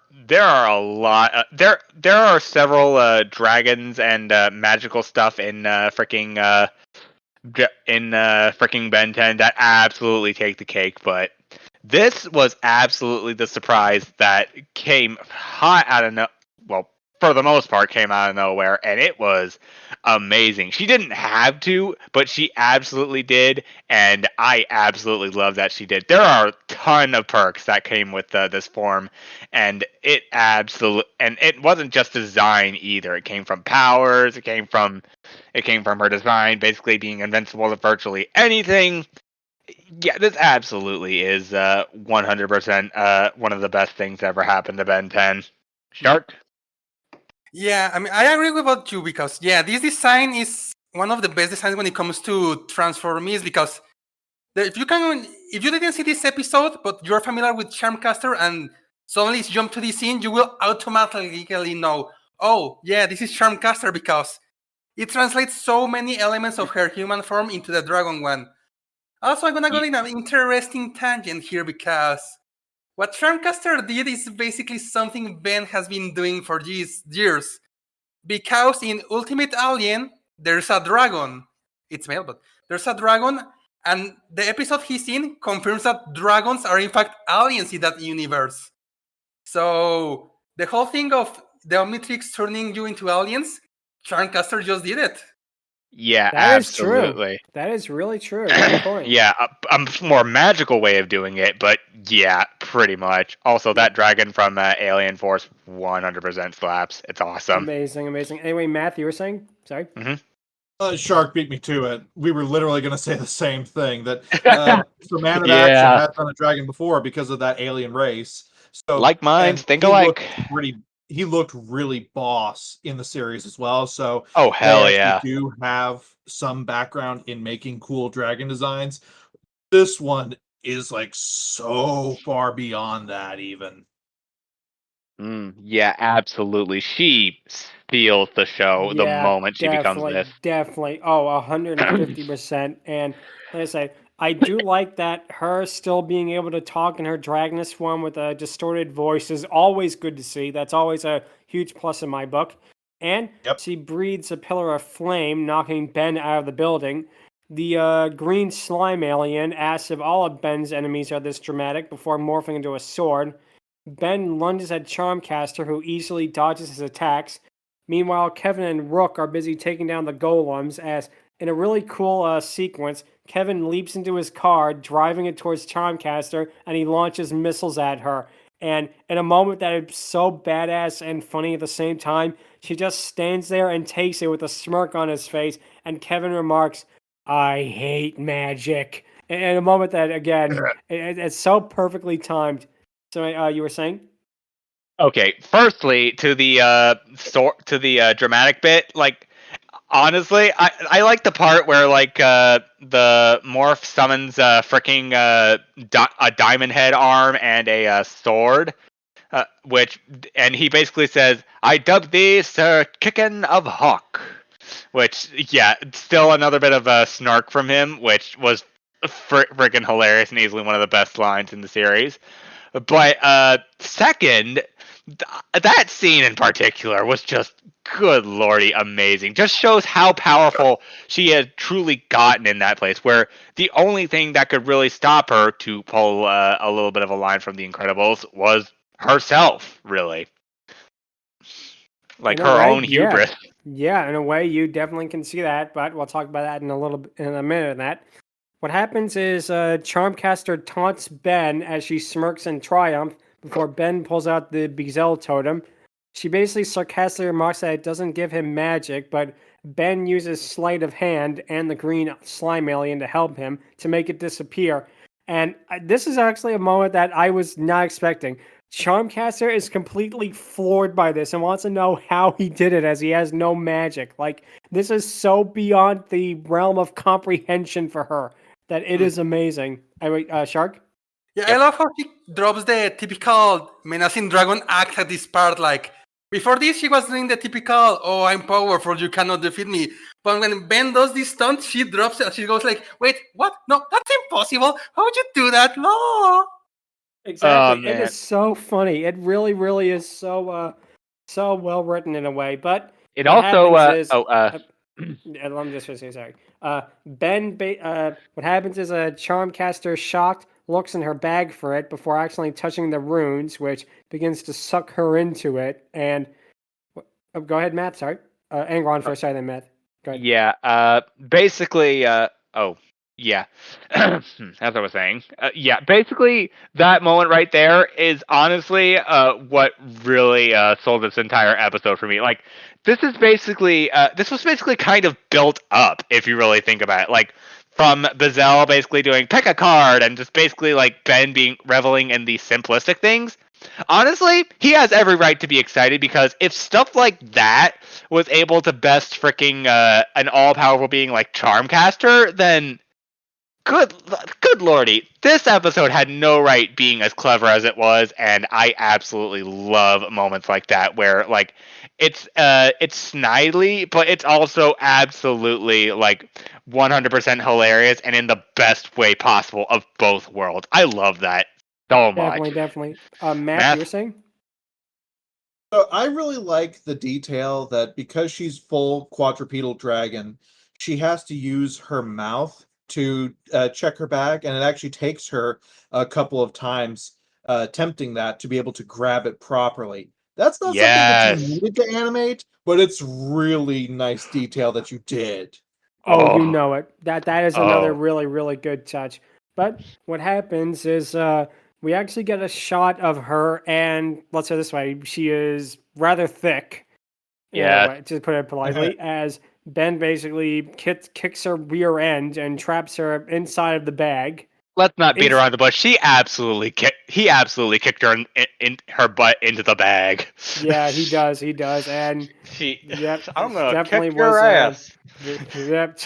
a lot. There are several dragons and magical stuff in freaking Ben 10 that absolutely take the cake. But this was absolutely the surprise that came hot out of for the most part, came out of nowhere, and it was amazing. She didn't have to, but she absolutely did, and I absolutely love that she did. There are a ton of perks that came with this form, and it wasn't just design either. It came from powers. It came from her design, basically being invincible to virtually anything. Yeah, this absolutely is 100% one of the best things ever happened to Ben 10. Shark? Yeah, I mean, I agree with what you, because this design is one of the best designs when it comes to transformees, because if you didn't see this episode but you're familiar with Charmcaster and suddenly jump to this scene, you will automatically know, oh yeah, this is Charmcaster, because it translates so many elements of her human form into the dragon one. Also, I'm gonna go in an interesting tangent here, because what Charmcaster did is basically something Ben has been doing for years. Because in Ultimate Alien, there's a dragon. It's male, but there's a dragon, and the episode he's in confirms that dragons are in fact aliens in that universe. So the whole thing of the Omnitrix turning you into aliens, Charmcaster just did it. Yeah, That is absolutely. true. That is really true. Good point. Yeah, a more magical way of doing it, but yeah, pretty much. Also, that dragon from Alien Force 100% slaps. It's awesome. Amazing. Anyway, Matt, you were saying? Sorry? Mm-hmm. Shark beat me to it. We were literally going to say the same thing, that so Man of Action has done a dragon before because of that alien race. So like minds, think alike. He looked really boss in the series as well. So oh hell they yeah, do have some background in making cool dragon designs. This one is like so far beyond that even. Yeah, absolutely. She steals the show the moment she becomes this. Definitely. Oh, 150%. And like I say, I do like that her still being able to talk in her dragoness form with a distorted voice is always good to see. That's always a huge plus in my book. And she breathes a pillar of flame, knocking Ben out of the building. The green slime alien asks if all of Ben's enemies are this dramatic before morphing into a sword. Ben lunges at Charmcaster, who easily dodges his attacks. Meanwhile, Kevin and Rook are busy taking down the golems as, in a really cool sequence, Kevin leaps into his car, driving it towards Charmcaster, and he launches missiles at her. And in a moment that is so badass and funny at the same time, she just stands there and takes it with a smirk on his face, and Kevin remarks, "I hate magic." In a moment that, again, it's so perfectly timed. So, you were saying? Okay, firstly, to the dramatic bit, like, honestly, I like the part where the morph summons freaking a diamond head arm and a sword, and he basically says, "I dub thee Sir Chicken of Hawk," which still another bit of a snark from him, which was freaking hilarious and easily one of the best lines in the series. But second, that scene in particular was just, good lordy, amazing. Just shows how powerful she had truly gotten in that place, where the only thing that could really stop her, to pull a little bit of a line from The Incredibles, was herself, really. Like her own hubris. Yeah, in a way, you definitely can see that, but we'll talk about that in a minute. In that, what happens is Charmcaster taunts Ben as she smirks in triumph before Ben pulls out the Bizel totem. She basically sarcastically remarks that it doesn't give him magic, but Ben uses sleight of hand and the green slime alien to help him to make it disappear. And this is actually a moment that I was not expecting. Charmcaster is completely floored by this and wants to know how he did it, as he has no magic. Like, this is so beyond the realm of comprehension for her that it is amazing. Shark? Yeah, I love how he drops the typical menacing dragon act at this part. Like, before this, she was doing the typical, oh, I'm powerful, you cannot defeat me. But when Ben does this stunt, she drops it. She goes like, wait, what? No, that's impossible. How would you do that? No. Exactly. It is so funny. It really, really is so well written in a way. But it also let me just say sorry. What happens is a Charmcaster, shocked, looks in her bag for it before accidentally touching the runes, which begins to suck her into it. And go ahead, Matt. Sorry, Angron first, sorry, then Matt. Go ahead. Yeah. Basically. Yeah. As I was saying. Yeah. Basically, that moment right there is honestly what really sold this entire episode for me. Like, this was basically kind of built up, if you really think about it. Like, from Bizel basically doing pick a card and just basically like Ben reveling in the simplistic things. Honestly, he has every right to be excited, because if stuff like that was able to best freaking an all-powerful being like Charmcaster, then good lordy, this episode had no right being as clever as it was, and I absolutely love moments like that where like it's snidely, but it's also absolutely like 100% hilarious and in the best way possible of both worlds. I love that so much. Definitely. Matt, you were saying? So I really like the detail that because she's full quadrupedal dragon, she has to use her mouth to check her bag, and it actually takes her a couple of times attempting that to be able to grab it properly. That's not something that you needed to animate, but it's really nice detail that you did. Oh, you know it. That is another really, really good touch. But what happens is we actually get a shot of her, and let's say this way, she is rather thick. Yeah. To put it politely, as Ben basically kicks her rear end and traps her inside of the bag. Let's not beat around the bush. He absolutely kicked her in her butt into the bag. Yeah, he does, and I'm gonna definitely kick your ass. Yep.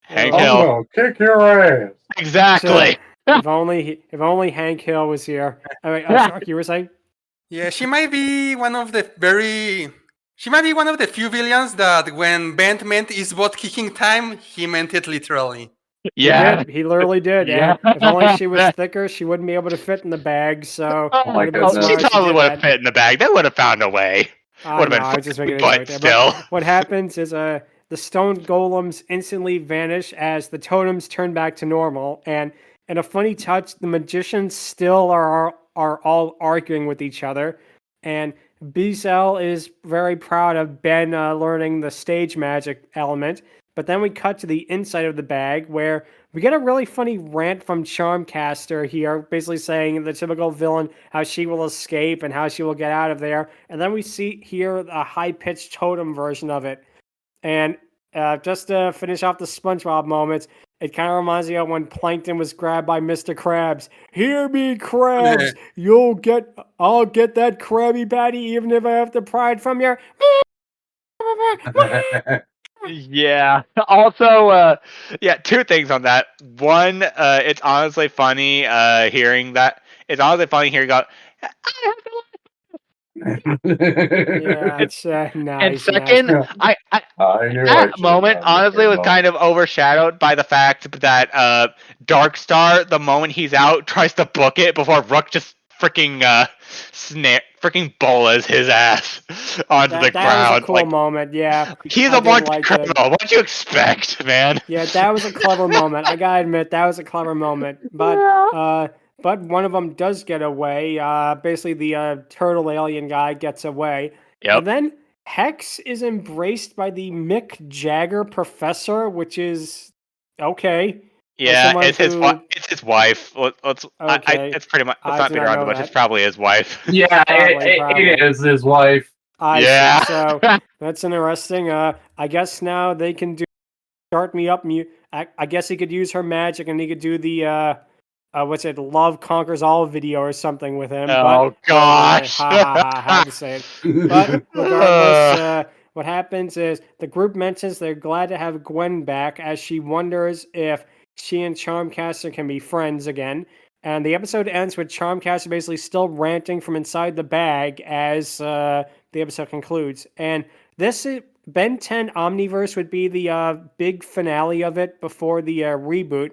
Hank Hill. Kick your ass. Exactly. If only Hank Hill was here. All right, Shark, you were saying? Yeah, she might be one of the few villains that when Ben meant is butt kicking time, he meant it literally. Yeah, he literally did. Yeah. And if only she was thicker, she wouldn't be able to fit in the bag. So she totally would have fit in the bag. They would have found a way. Would have been just making a joke there. Still. But what happens is the stone golems instantly vanish as the totems turn back to normal, and in a funny touch, the magicians still are all arguing with each other, and Bizel is very proud of Ben learning the stage magic element. But then we cut to the inside of the bag, where we get a really funny rant from Charmcaster here, basically saying the typical villain, how she will escape and how she will get out of there. And then we hear a high-pitched totem version of it. And just to finish off the Spongebob moments, it kind of reminds me of when Plankton was grabbed by Mr. Krabs. Hear me, Krabs! I'll get that Krabby Patty even if I have to pry it from your... Yeah. Also, two things on that. One, it's honestly funny hearing that. It's honestly funny hearing Yeah, it's nice. And nice. second, I knew I that should moment have done honestly was this. kind of overshadowed by the fact that Darkstar, the moment he's out, tries to book it before Rook just freaking freaking bolas his ass onto the That was a ground. cool Like, moment. Yeah, he's I a did wanted like criminal. that. What'd you expect, man? Yeah, that was a clever moment. I gotta admit, that was a clever moment. But one of them does get away. Basically, the turtle alien guy gets away, Yep. and then Hex is embraced by the Mick Jagger professor, which is okay. Yeah, someone it's his who- it's his wife. Let's Okay. it's pretty much. Let's I not did beat not around the know bush. that. It's probably his wife. Yeah, Probably. it is his wife. I Yeah. see. So that's interesting. I guess now they can start me up. I guess he could use her magic, and he could do the what's it? Love conquers all video or something with him. Oh, but, gosh. ha ha ha! How to say it? But regardless, what happens is the group mentions they're glad to have Gwen back, as she wonders if she and Charmcaster can be friends again. And the episode ends with Charmcaster basically still ranting from inside the bag as the episode concludes. And this is Ben 10 Omniverse would be the big finale of it before the reboot.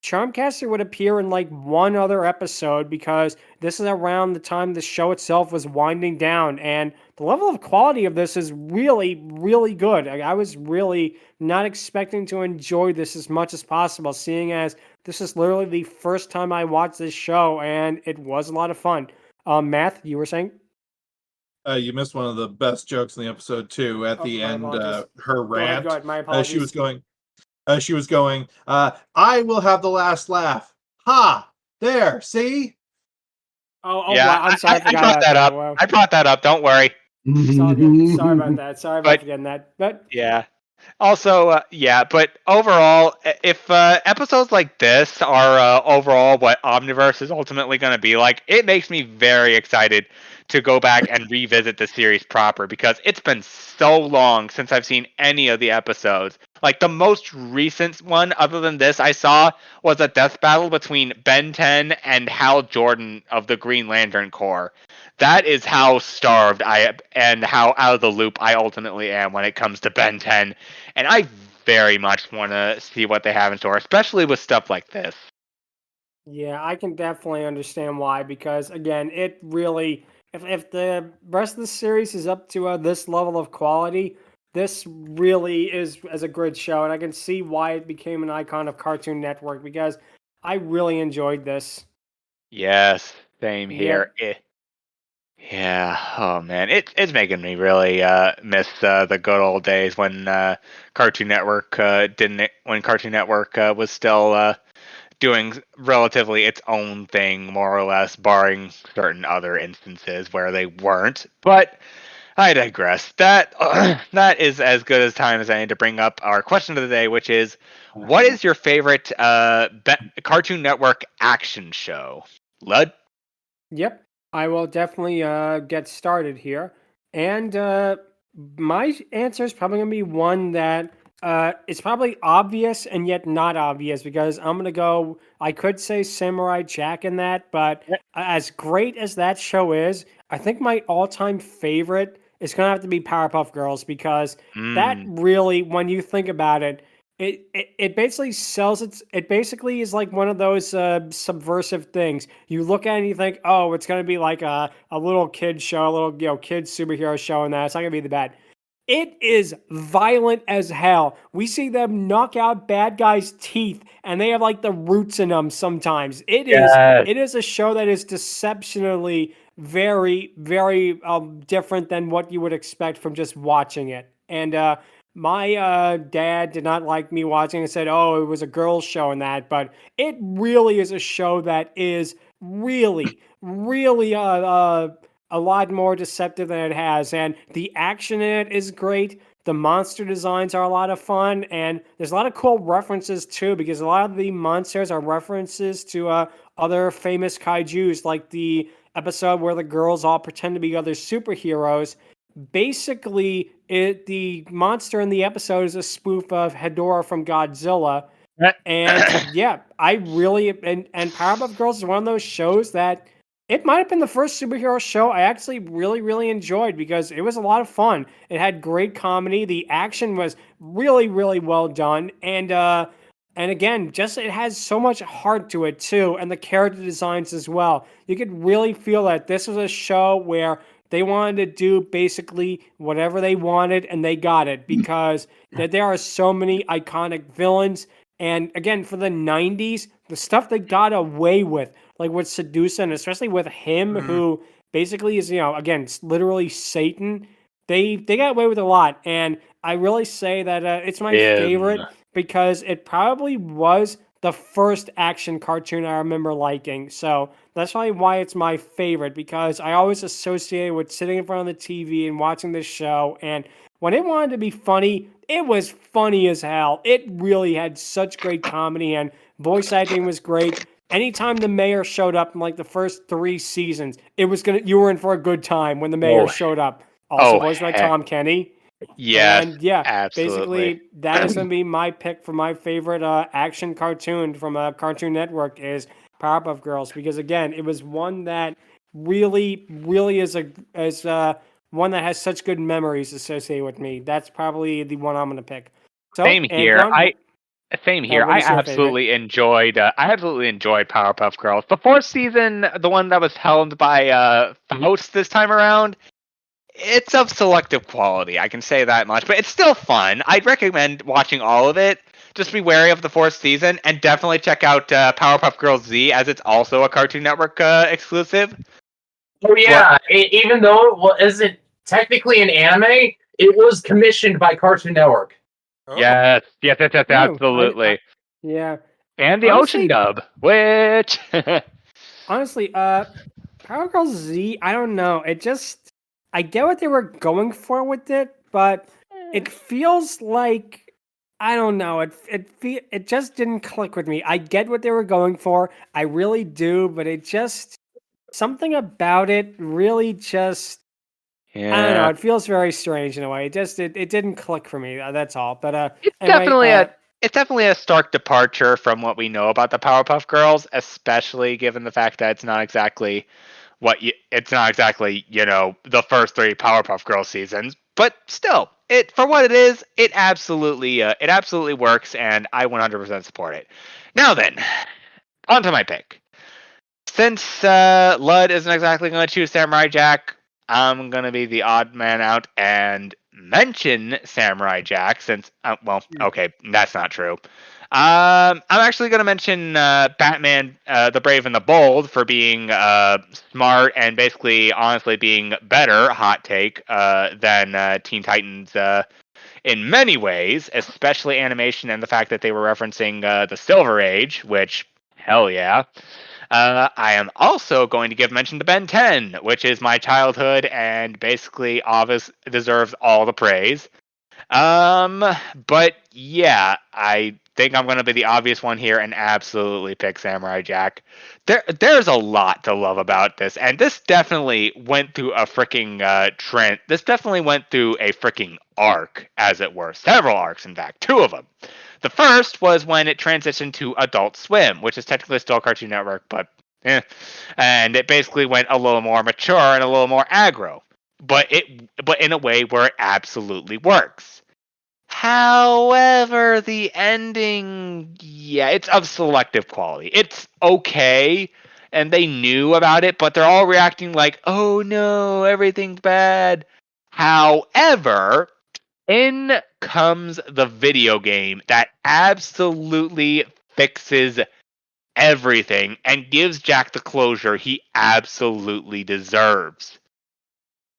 Charmcaster would appear in like one other episode because this is around the time the show itself was winding down, and the level of quality of this is really, really good. I was really not expecting to enjoy this as much as possible, seeing as this is literally the first time I watched this show, and it was a lot of fun. Math, you were saying? You missed one of the best jokes in the episode too. At the my end, apologies. her rant. Go ahead. My apologies. She was going. I will have the last laugh. Ha! There. See? Yeah, wow, I'm sorry. I brought that up. Wow. I brought that up. Don't worry. Sorry about that. Sorry about forgetting that. But Yeah. Also, but overall, if episodes like this are overall what Omniverse is ultimately going to be like, it makes me very excited to go back and revisit the series proper, because it's been so long since I've seen any of the episodes. Like, the most recent one, other than this, I saw was a death battle between Ben 10 and Hal Jordan of the Green Lantern Corps. That is how starved I am and how out of the loop I ultimately am when it comes to Ben 10. And I very much want to see what they have in store, especially with stuff like this. yeah, I can definitely understand why, because again, it really, if the rest of the series is up to this level of quality, this really is as a good show, and I can see why it became an icon of Cartoon Network, because I really enjoyed this. Yes, same here. Yeah, oh man, it's making me really miss the good old days when Cartoon Network was still doing relatively its own thing, more or less, barring certain other instances where they weren't. But I digress. That is as good as time as any to bring up our question of the day, which is, what is your favorite Cartoon Network action show? Lud? Yep, I will definitely get started here. And my answer is probably going to be one that it's probably obvious and yet not obvious, because I'm going to go, I could say Samurai Jack in that, but as great as that show is, I think my all-time favorite is going to have to be Powerpuff Girls, because that really, when you think about it, it basically sells it basically is like one of those subversive things. You look at it and you think, oh, it's going to be like a little kid show, a little kid superhero show, and that it's not going to be the bad. It is violent as hell. We see them knock out bad guys' teeth, and they have like the roots in them sometimes. It is a show that is deceptionally very, very different than what you would expect from just watching it. And my dad did not like me watching and said, oh, it was a girls' show and that, but it really is a show that is really, really a lot more deceptive than it has. And the action in it is great. The monster designs are a lot of fun, and there's a lot of cool references too, because a lot of the monsters are references to other famous kaijus, like the episode where the girls all pretend to be other superheroes. Basically, the monster in the episode is a spoof of Hedorah from Godzilla. And yeah, I really and Powerpuff Girls is one of those shows that It might have been the first superhero show I actually really enjoyed because it was a lot of fun. It had great comedy. The action was really well done, and again, just it has so much heart to it too, and the character designs as well. You could really feel that this was a show where they wanted to do basically whatever they wanted, and they got it because that there are so many iconic villains. And again, for the '90s, the stuff they got away with, like with Sedusa, and especially with him, who basically is, again, literally Satan. They got away with a lot, and I really say that it's my favorite because it probably was the first action cartoon I remember liking. So that's probably why it's my favorite, because I always associated with sitting in front of the TV and watching this show. And when it wanted to be funny, it was funny as hell. It really had such great comedy, and voice acting was great. Anytime the mayor showed up in like the first 3 seasons, you were in for a good time when the mayor showed up. Also voiced by Tom Kenny. Yes, And yeah, absolutely. basically that is going to be my pick for my favorite action cartoon from Cartoon Network is Powerpuff Girls, because again, it was one that really is one that has such good memories associated with me. That's probably the one I'm going to pick. So, Same here. Angron, Same here. what I is your absolutely enjoyed. I absolutely enjoyed Powerpuff Girls. The 4th season, the one that was helmed by Faust this time around, it's of selective quality. I can say that much, but it's still fun. I'd recommend watching all of it. Just be wary of the 4th season, and definitely check out Powerpuff Girls Z, as it's also a Cartoon Network exclusive. Oh yeah, even though it isn't technically an anime, it was commissioned by Cartoon Network. Oh. Yes, absolutely. Yeah. And the Honestly- Ocean Dub, which Honestly, Power Girls Z, I don't know. I get what they were going for with it, but it feels like, I don't know. It just didn't click with me. I get what they were going for. I really do, but something about it really just, I don't know. It feels very strange in a way. It didn't click for me. That's all. But it's anyway, definitely a stark departure from what we know about the Powerpuff Girls, especially given the fact that it's not exactly the first 3 Powerpuff Girls seasons, but still, for what it is, it absolutely works, and I 100% support it. Now then, on to my pick. Since Lud isn't exactly going to choose Samurai Jack, I'm going to be the odd man out and mention Samurai Jack since, okay, that's not true. I'm actually going to mention Batman, the Brave and the Bold, for being smart and basically, honestly, being better, hot take, than Teen Titans in many ways, especially animation and the fact that they were referencing the Silver Age, which, hell yeah. I am also going to give mention to Ben 10, which is my childhood and basically deserves all the praise. But yeah, I think I'm going to be the obvious one here and absolutely pick Samurai Jack. There's a lot to love about this, and this definitely went through a freaking trend. This definitely went through a freaking arc, as it were. Several arcs, in fact, 2 of them. The first was when it transitioned to Adult Swim, which is technically still Cartoon Network, but and it basically went a little more mature and a little more aggro, but in a way where it absolutely works. However, the ending, it's of selective quality. It's okay, and they knew about it, but they're all reacting like, oh no, everything's bad. However, in comes the video game that absolutely fixes everything and gives Jack the closure he absolutely deserves.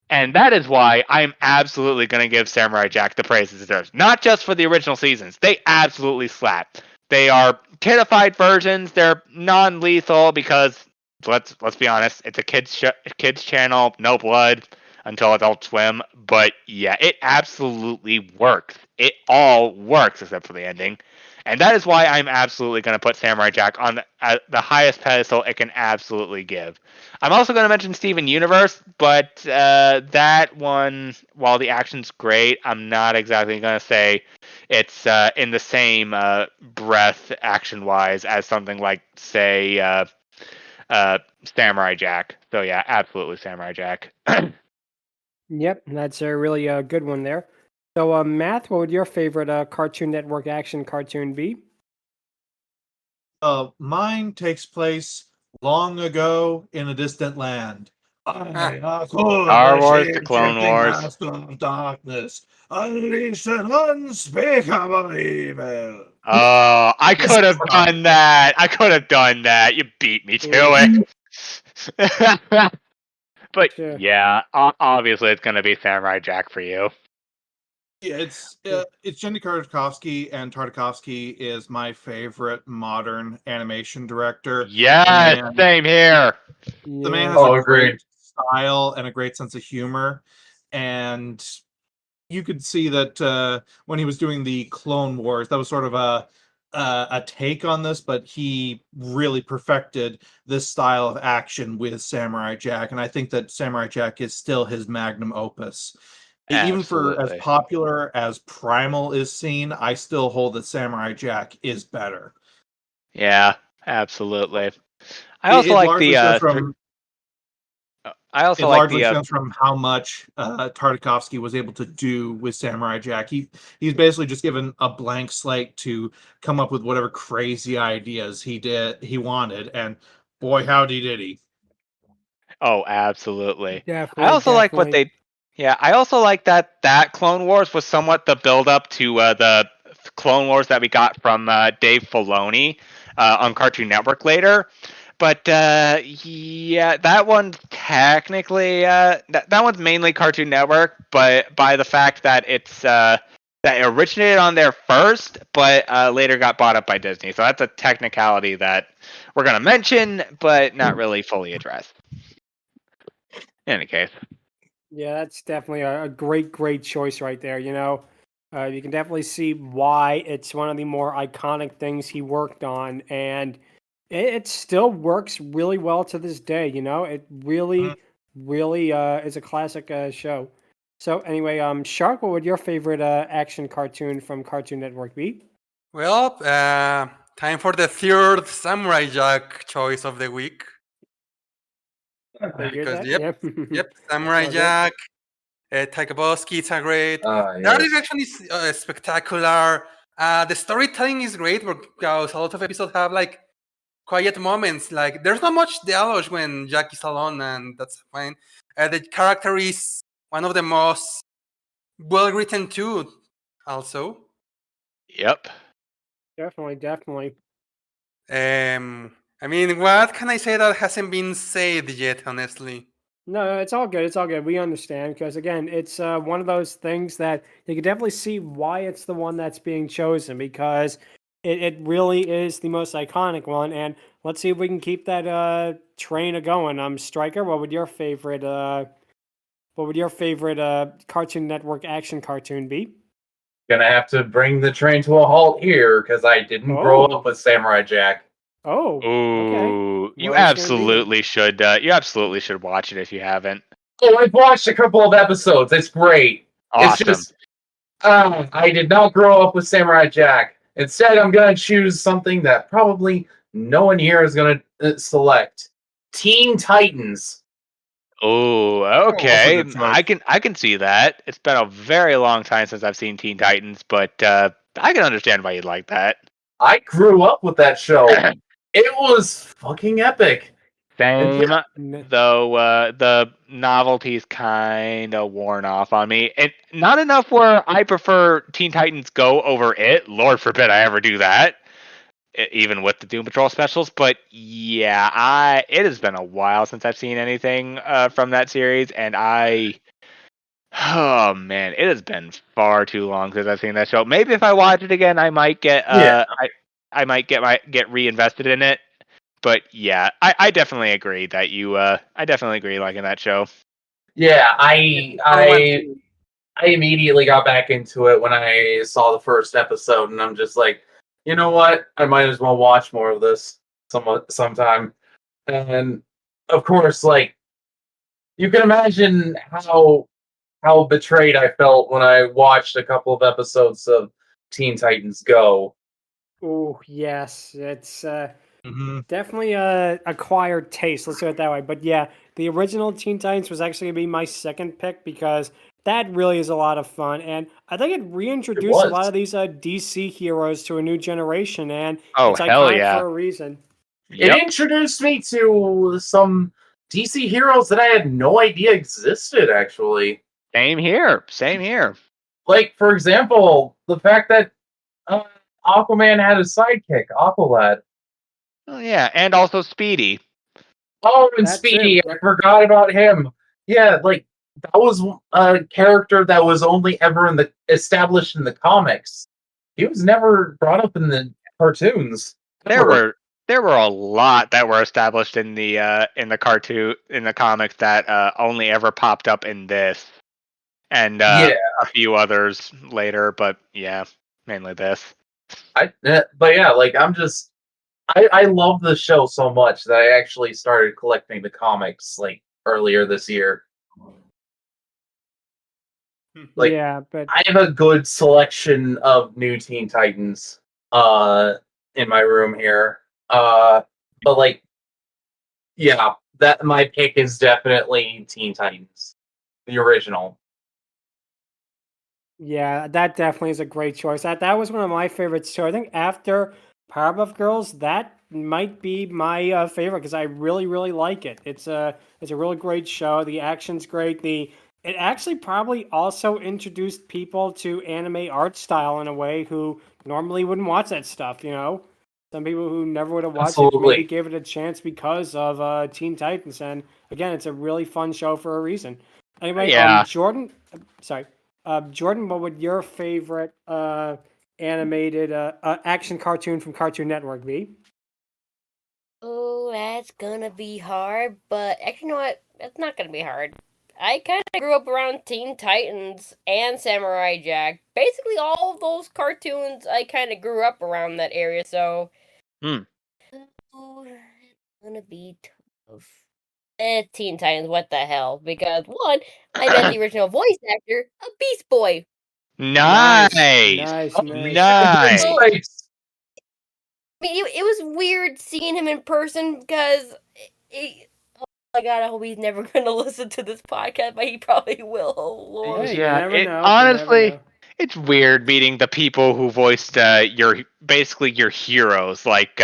And that is why I'm absolutely going to give Samurai Jack the praise it deserves. Not just for the original seasons. They absolutely slap. They are kidified versions. They're non-lethal because, let's be honest, it's a kids channel, no blood until Adult Swim. But yeah, it absolutely works. It all works except for the ending. And that is why I'm absolutely going to put Samurai Jack on the highest pedestal it can absolutely give. I'm also going to mention Steven Universe, but that one, while the action's great, I'm not exactly going to say it's in the same breath action-wise as something like, say, Samurai Jack. So yeah, absolutely Samurai Jack. Yep, that's a really good one there. So, Math, what would your favorite Cartoon Network action cartoon be? Mine takes place long ago in a distant land. I Star the Wars, the Clone shape-shifting Wars. master of darkness, unleash an unspeakable evil. Oh, I could have done that. I could have done that. You beat me to it. But Sure. yeah, obviously it's gonna be Samurai Jack for you. Yeah, it's Jenny Tartakovsky, and Tartakovsky is my favorite modern animation director. Yes, man- same here. The man Yeah. has a agreed. great style and a great sense of humor, and you could see that when he was doing the Clone Wars, that was sort of a take on this, but he really perfected this style of action with Samurai Jack, and I think that Samurai Jack is still his magnum opus. Even for as Absolutely. popular as Primal is seen, I still hold that Samurai Jack is better. Yeah, absolutely. I It, also it like the largely stems from I also it like largely the stems from how much Tartakovsky was able to do with Samurai Jack. He's basically just given a blank slate to come up with whatever crazy ideas he wanted, and boy, howdy did he! Oh, absolutely. I Definitely, also like what definitely. I also like that Clone Wars was somewhat the build up to the Clone Wars that we got from Dave Filoni on Cartoon Network later. But yeah, that one technically that one's mainly Cartoon Network, but by the fact that it's that it originated on there first, but later got bought up by Disney. So that's a technicality that we're gonna mention, but not really fully addressed. In any case. Yeah, that's definitely a great, great choice right there. You can definitely see why it's one of the more iconic things he worked on, and it still works really well to this day. It really, really is a classic show. So anyway, Shark, what would your favorite action cartoon from Cartoon Network be? Well, time for the third Samurai Jack choice of the week. They hear Because that? yep, Yep. Samurai All good. Jack, Takabowski, it's a great. That Yes. is actually spectacular. The storytelling is great because a lot of episodes have like quiet moments. Like there's not much dialogue when Jack is alone, and that's fine. The character is one of the most well written too. Also, Yep. Definitely, definitely. I mean, what can I say that hasn't been said yet? Honestly. No, it's all good. It's all good. We understand because again, it's one of those things that you can definitely see why it's the one that's being chosen because it really is the most iconic one. And let's see if we can keep that train a going. Stryker, what would your favorite Cartoon Network action cartoon be? Gonna have to bring the train to a halt here because I didn't grow Oh, up with Samurai Jack. oh, okay. Ooh, you What is it gonna be then? absolutely should. You absolutely should watch it if you haven't. Oh, I've watched a couple of episodes. It's great. It's Awesome. just I did not grow up with Samurai Jack. Instead, I'm gonna choose something that probably no one here is gonna select. Teen Titans. Oh, Also okay. good choice. I can see that. It's been a very long time since I've seen Teen Titans, but I can understand why you'd like that. I grew up with that show. It was fucking epic. Same, N- though the novelty's kind of worn off on me. And not enough where I prefer Teen Titans Go over it. Lord forbid I ever do that. Even with the Doom Patrol specials, but yeah, it has been a while since I've seen anything from that series, and oh man, it has been far too long since I've seen that show. Maybe if I watch it again, I might get Yeah. I might get reinvested in it. But yeah, I definitely agree that I definitely agree liking that show. Yeah, I want to. I immediately got back into it when I saw the first episode, and I'm just like, you know what? I might as well watch more of this sometime. And of course, like you can imagine how betrayed I felt when I watched a couple of episodes of Teen Titans Go. Oh yes, it's Definitely acquired taste. Let's do it that way. But yeah, the original Teen Titans was actually gonna be my second pick because that really is a lot of fun, and I think it reintroduced a lot was. of these DC heroes to a new generation, and Oh, it's hell iconic yeah. for a reason. It Yep. introduced me to some DC heroes that I had no idea existed, actually. Same here. Same here. Like, for example, the fact that Aquaman had a sidekick, Aqualad. Oh yeah, and also Speedy. Oh, and That Speedy, too. I forgot about him. Yeah, like, that was a character that was only ever established in the comics. He was never brought up in the cartoons. There were a lot that were established in the comics that only ever popped up in this, and Yeah. a few others later, but yeah, mainly this. But yeah, like I love the show so much that I actually started collecting the comics like earlier this year. Like, yeah, but I have a good selection of new Teen Titans in my room here. But like, yeah, that my pick is definitely Teen Titans, the original. yeah, that definitely is a great choice. That was one of my favorites too. I think after Powerpuff Girls, that might be my favorite because I really like it. It's a really great show. The action's great. It actually probably also introduced people to anime art style in a way who normally wouldn't watch that stuff. You know, some people who never would have watched it maybe Absolutely. gave it a chance because of Teen Titans. And again, it's a really fun show for a reason. Anyway, Yeah. Jordan, sorry. Jordan, what would your favorite animated action cartoon from Cartoon Network be? Oh, that's gonna be hard, but actually, you know what? That's not gonna be hard. I kind of grew up around Teen Titans and Samurai Jack. Basically, all of those cartoons, I kind of grew up around that area, so. Hmm. Oh, it's gonna be tough. Teen Titans, what the hell? Because, one, I met the original voice actor of Beast Boy. Nice. Nice. Nice. Oh, I mean, it was weird seeing him in person because, oh my god, I hope he's never going to listen to this podcast, but he probably will. Oh, Lord. Hey, Yeah, you never know. honestly, it's weird meeting the people who voiced basically your heroes, like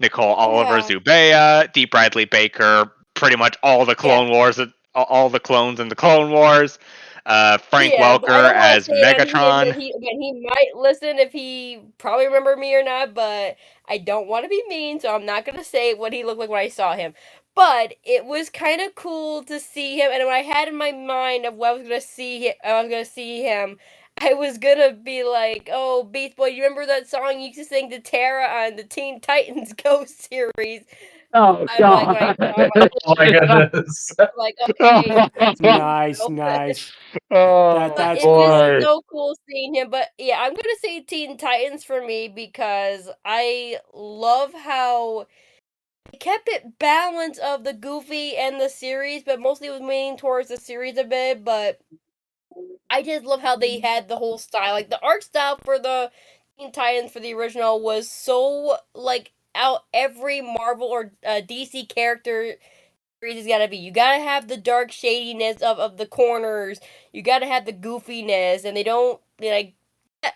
Nicole Oliver Zubea, D. Bradley Baker, pretty much all the Clone Wars, all the clones in the Clone Wars. Frank Welker as Megatron. He might listen if he probably remember me or not, but I don't want to be mean, so I'm not gonna say what he looked like when I saw him. But it was kind of cool to see him, and when I had in my mind of what I was gonna see him, I was gonna be like, "Oh, Beast Boy, you remember that song you used to sing to Tara on the Teen Titans Go series?" Oh god! Oh my goodness! Like, okay. Nice. Oh, That's It was great. so cool seeing him, but yeah, I'm gonna say Teen Titans for me because I love how they kept it balanced of the Goofy and the series, but mostly it was leaning towards the series a bit, but I just love how they had the whole style. Like, the art style for the Teen Titans for the original was so, like, out every Marvel or DC character has got to be. You got to have the dark shadiness of the corners. You got to have the goofiness, and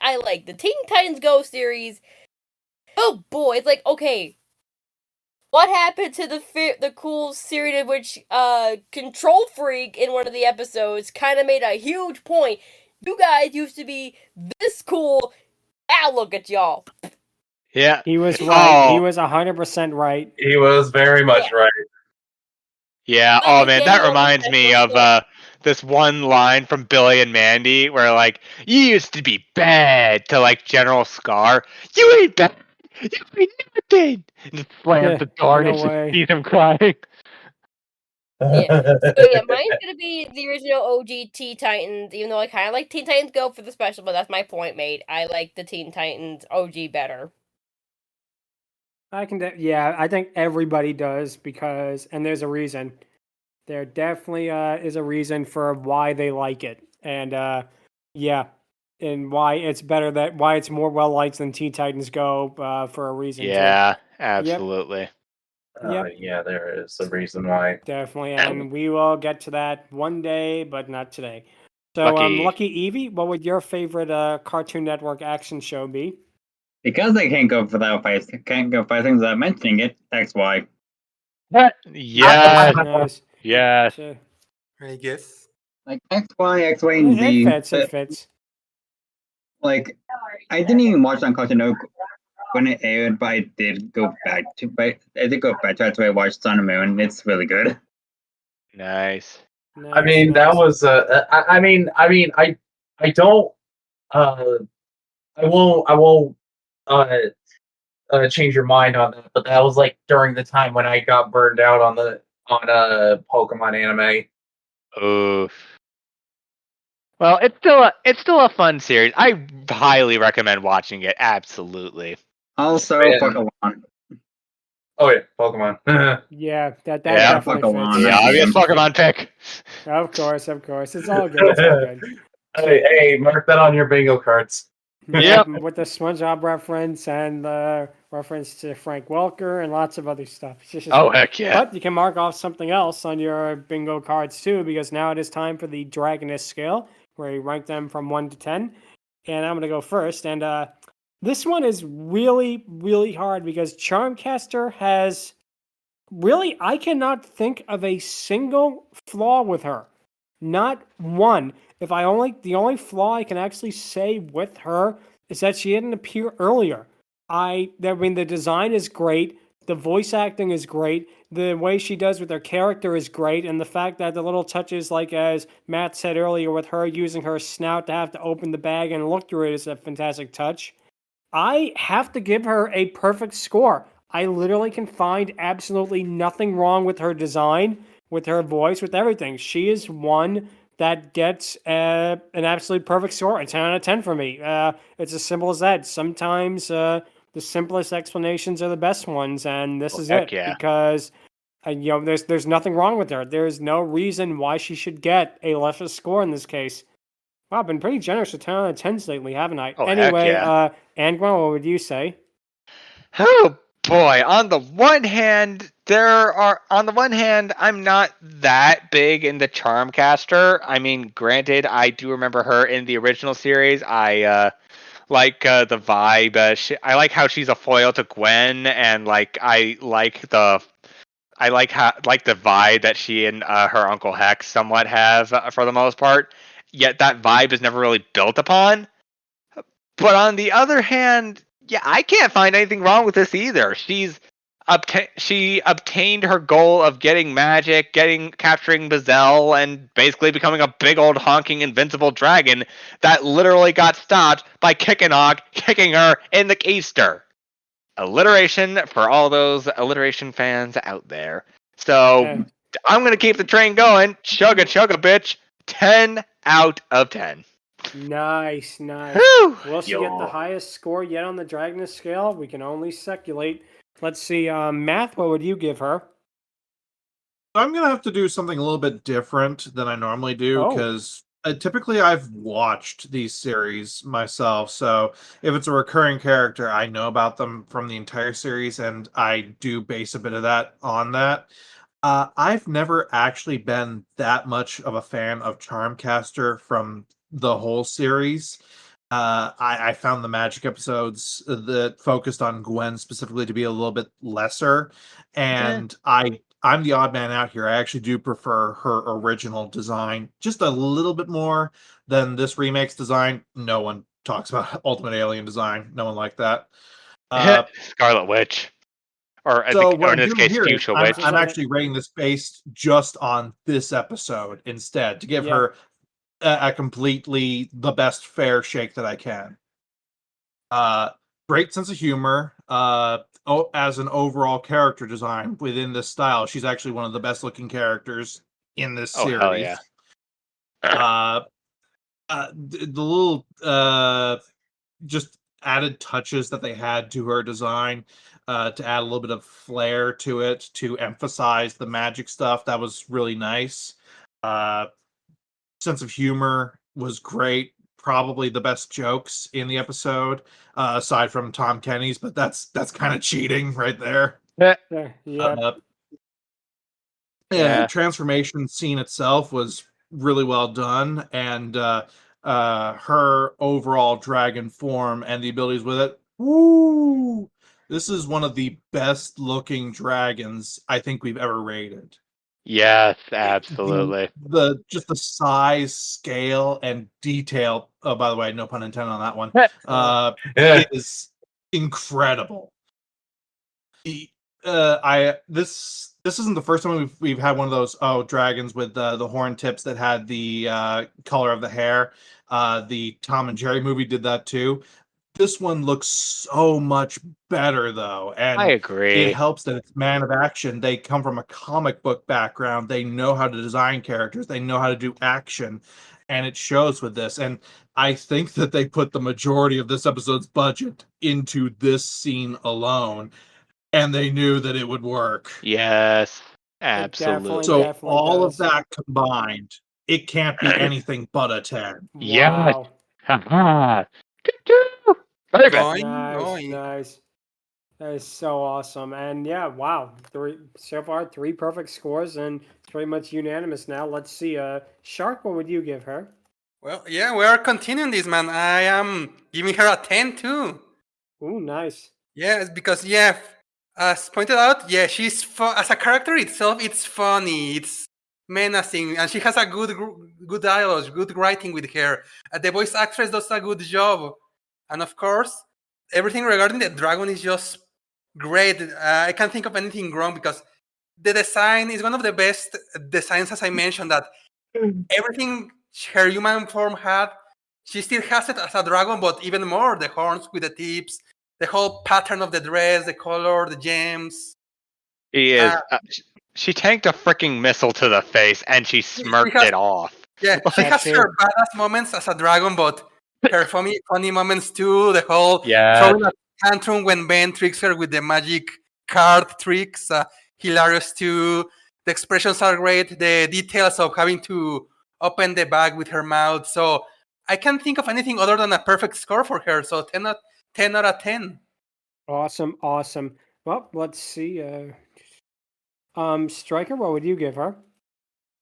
I like the Teen Titans Go series. Oh boy, it's like, okay, what happened to the cool series in which Control Freak in one of the episodes kind of made a huge point. You guys used to be this cool. Now look at y'all. Yeah. He was right. He was 100% right. He was very much right. Yeah. But Oh man, again, that reminds me of this one line from Billy and Mandy where like, "You used to be bad," to like General Scar. "You ain't bad. You ain't nothing." And just slams the door and No it's just way. sees him crying. Yeah. So yeah, mine's gonna be the original OG Teen Titans, even though I kind of like Teen Titans Go for the special, but that's my point made. I like the Teen Titans OG better. Yeah, I think everybody does because, and there's a reason. There definitely is a reason for why they like it. And yeah, and why it's better why it's more well liked than Teen Titans Go for a reason. Yeah, absolutely. Yep. Yeah, there is a reason why. Definitely, and we will get to that one day, but not today. So, Luckyeevee, what would your favorite Cartoon Network action show be? Because I can't go things without mentioning it. That's why. Yes, Nice. yes. So, I guess. Like XY, and Z. it fits. Like, I didn't even watch on Cartoon Network when it aired, but I did go back to. But I did go back to it. That's why I watched Sun and Moon. It's really good. Nice. I mean, that was. I mean, I don't. I won't. Change your mind on that, but that was like during the time when I got burned out on Pokemon anime. Oof. Well, it's still a fun series. I highly recommend watching it. Absolutely. Also, Yeah. Pokemon. Oh yeah, Pokemon. Yeah, that Yeah, definitely Pokemon. fits. Yeah, obvious Pokemon pick. Of course. It's all good. It's all good. Hey, mark that on your bingo cards. Yep. With the SpongeBob reference and the reference to Frank Welker and lots of other stuff. It's just Oh, heck yeah. But you can mark off something else on your bingo cards too, because now it is time for the Dragoness Scale, where you rank them from 1 to 10. And I'm going to go first. And this one is really, really hard because Charmcaster has really, I cannot think of a single flaw with her. Not one. The only flaw I can actually say with her is that she didn't appear earlier. I mean, the design is great. The voice acting is great. The way she does with her character is great. And the fact that the little touches, like as Matt said earlier, with her using her snout to have to open the bag and look through it is a fantastic touch. I have to give her a perfect score. I literally can find absolutely nothing wrong with her design, with her voice, with everything. She is one that gets an absolute perfect score, a 10 out of 10 for me. It's as simple as that. Sometimes the simplest explanations are the best ones, and this is it. Yeah. Because there's nothing wrong with her. There's no reason why she should get a lesser score in this case. Wow, I've been pretty generous with 10 out of 10s lately, haven't I? Oh, anyway, heck yeah. Angron, what would you say? Oh boy, on the one hand, I'm not that big into Charmcaster. I mean, granted, I do remember her in the original series. I like the vibe. I like how she's a foil to Gwen, and I like the vibe that she and her Uncle Hex somewhat have for the most part. Yet that vibe is never really built upon. But on the other hand, yeah, I can't find anything wrong with this either. She obtained her goal of getting magic, capturing Bizel, and basically becoming a big old honking invincible dragon that literally got stopped by Kickanog kicking her in the keister. Alliteration for all those alliteration fans out there. So I'm gonna keep the train going. Chugga chugga, bitch. 10 out of 10. Nice. Whew. Will she get the highest score yet on the Dragoness Scale? We can only speculate. Let's see. Math, what would you give her? I'm going to have to do something a little bit different than I normally do because typically I've watched these series myself. So if it's a recurring character, I know about them from the entire series, and I do base a bit of that on that. I've never actually been that much of a fan of Charmcaster from the whole series. I found the magic episodes that focused on Gwen specifically to be a little bit lesser, and I'm the odd man out here. I actually do prefer her original design just a little bit more than this remake's design. No one talks about Ultimate Alien design. No one like that. Scarlet Witch. Or in this case, Fuchsia Witch. I'm actually rating this based just on this episode instead to give her a completely the best fair shake that I can. Great sense of humor. As an overall character design within this style, she's actually one of the best looking characters in this series. Hell yeah. The little just added touches that they had to her design to add a little bit of flair to it to emphasize the magic stuff, that was really nice. Sense of humor was great. probably the best jokes in the episode, aside from Tom Kenny's, but that's kind of cheating right there. Yeah. Yeah, transformation scene itself was really well done, and her overall dragon form and the abilities with it. Woo! This is one of the best looking dragons I think we've ever rated. Yes, absolutely. Just the size, scale, and detail. Oh, by the way, no pun intended on that one. Is incredible. This isn't the first time we've had one of those dragons with the horn tips that had the color of the hair. The Tom and Jerry movie did that too. This one looks so much better though, and I agree. it helps that it's Man of Action. They come from a comic book background. They know how to design characters. They know how to do action, and it shows with this. And I think that they put the majority of this episode's budget into this scene alone, and they knew that it would work. Yes, absolutely. So all of that combined, it can't be anything but a 10. Yes. Wow. Haha. Very good. Nice. That is so awesome. And yeah, wow. So far, 3 perfect scores, and it's pretty much unanimous now. Let's see. Shark, what would you give her? Well, yeah, we are continuing this, man. I am giving her a 10 too. Ooh, nice. Yeah, because as pointed out, she's as a character itself. It's funny, it's menacing, and she has a good dialogue, good writing with her. The voice actress does a good job, and of course, everything regarding the dragon is just great. I can't think of anything wrong because the design is one of the best designs, as I mentioned. That everything her human form had, she still has it as a dragon, but even more, the horns with the tips, the whole pattern of the dress, the color, the gems. She tanked a freaking missile to the face, and she smirked it off. Yeah, she has her badass moments as a dragon, but her funny moments too. The whole throwing a tantrum when Ben tricks her with the magic card tricks, hilarious too. The expressions are great. The details of having to open the bag with her mouth. So I can't think of anything other than a perfect score for her. So 10 out of 10. Awesome. Well, let's see. Stryker, what would you give her?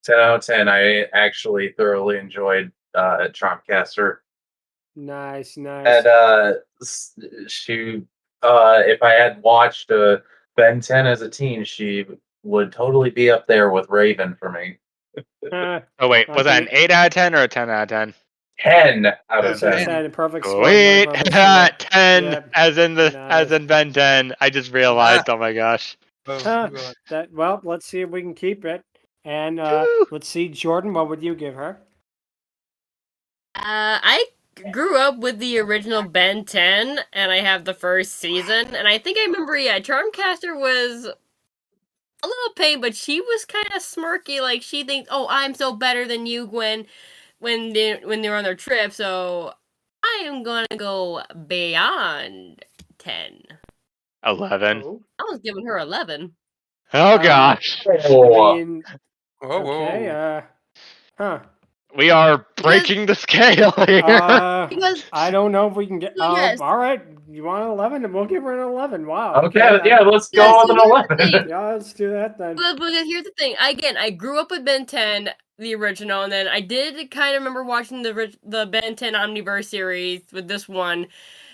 10 out of 10. I actually thoroughly enjoyed Charmcaster. Nice. And if I had watched Ben 10 as a teen, she would totally be up there with Raven for me. Oh wait, was that an 8 out of 10 or a 10 out of 10? 10 out of 10. Perfect. Sweet. 10 Yeah. as in Ben 10. I just realized. Oh my gosh. Well, let's see if we can keep it. And let's see, Jordan, what would you give her? I grew up with the original Ben 10, and I have the first season, and I think I remember, Charmcaster was a little pain, but she was kind of smirky, like she thinks, oh, I'm so better than you, Gwen, when they're on their trip, so I am gonna go beyond 10. 11. I was giving her 11. Oh gosh. Okay, We are breaking the scale here. I don't know if we can get. Yes. All right, you want an 11, and we'll give her an 11. Wow. Okay, let's go with an 11. Yeah, let's do that then. But here's the thing. Again, I grew up with Ben 10, the original, and then I did kind of remember watching the Ben 10 Omniverse series with this one,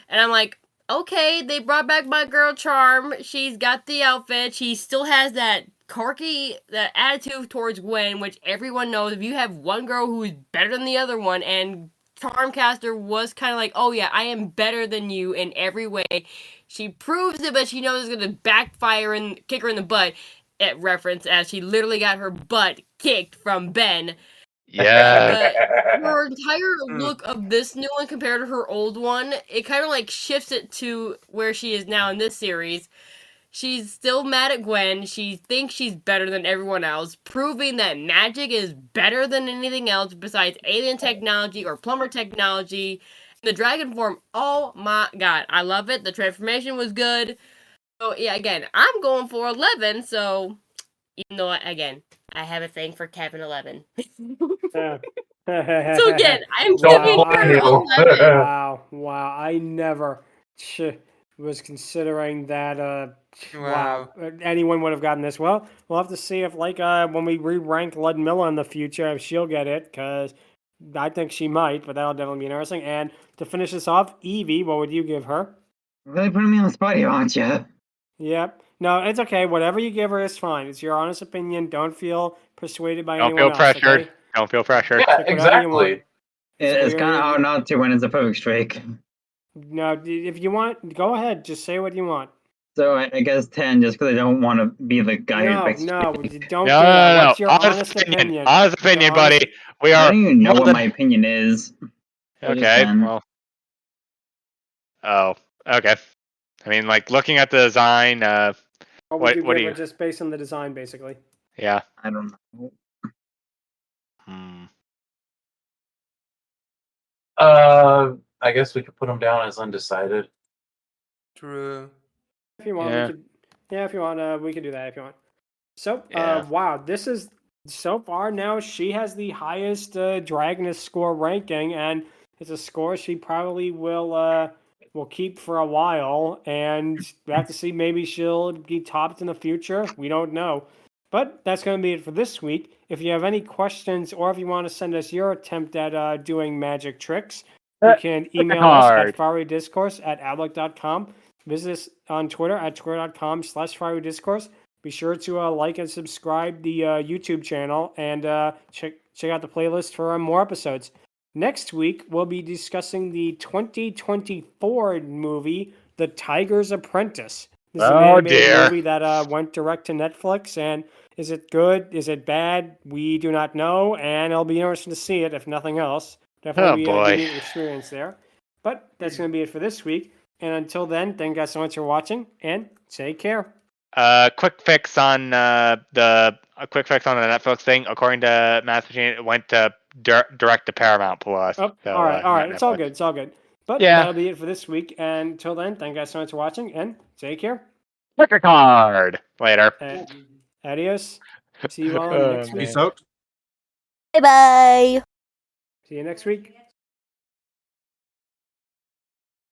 and I'm like, okay, they brought back my girl Charm. She's got the outfit. She still has that that attitude towards Gwen, which everyone knows. If you have one girl who is better than the other one, and Charmcaster was kind of like, oh yeah, I am better than you in every way. She proves it, but she knows it's going to backfire and kick her in the butt. At reference, as she literally got her butt kicked from Ben. Yeah. But her entire look of this new one compared to her old one, it kind of like shifts it to where she is now in this series. She's still mad at Gwen. She thinks she's better than everyone else, proving that magic is better than anything else besides alien technology or plumber technology. The dragon form, oh my god, I love it. The transformation was good. So yeah, again, I'm going for 11. So even though, again, I have a thing for Kevin 11. So again, I'm Don't giving blame her you. 11. Wow. I never was considering that. Wow. Anyone would have gotten this. Well, we'll have to see if, like, when we re-rank Ludmilla in the future, if she'll get it, because I think she might, but that'll definitely be interesting. And to finish this off, Evie, what would you give her? Really putting me on the spot here, aren't you? Yep. No, it's okay. Whatever you give her is fine. It's your honest opinion. Don't feel persuaded by Don't anyone feel else. pressured. Okay? Don't feel pressured. Yeah, Pick whatever you want. exactly. It's So kind you're- of hard not to when it's a perfect streak. No, if you want, go ahead. Just say what you want. So I guess 10, just because I don't want to be the guy who No, breaks no, streak. don't No, do that. no. What's your honest opinion. opinion? Honest Your opinion, honest- buddy. We I are don't even know more what than my opinion is. So just okay. 10. Well, oh, okay. I mean, like looking at the design. What would you what give do her you? just based on the design, basically? Yeah. I don't know. I guess we could put him down as undecided. True. If you want, Yeah. we could. Yeah, if you want, we could do that if you want. So, Yeah. wow, this is so far now. She has the highest Dragoness score ranking, and it's a score she probably will keep for a while. And we have to see. Maybe she'll be topped in the future. We don't know. But that's going to be it for this week. If you have any questions, or if you want to send us your attempt at doing magic tricks, you can email us at fiorydiscourse@outlook.com. Visit us on Twitter at twitter.com/fiorydiscourse. Be sure to like and subscribe the YouTube channel, and check out the playlist for more episodes. Next week, we'll be discussing the 2024 movie, The Tiger's Apprentice. This is an Oh, animated dear. movie that went direct to Netflix, and is it good? Is it bad? We do not know, and it'll be interesting to see it, if nothing else. Definitely Oh, boy. a unique experience there. But that's going to be it for this week. And until then, thank you guys so much for watching, and take care. Quick fix on the Netflix thing. According to Mathmachine, it went to direct to Paramount Plus. Oh, So, all right. not It's all Netflix. good. It's all good. But Yeah. that'll be it for this week. And until then, thank you guys so much for watching, and take care. Clicker card later. Adios. See you all next Oh, week. Peace out. Bye bye. See you next week.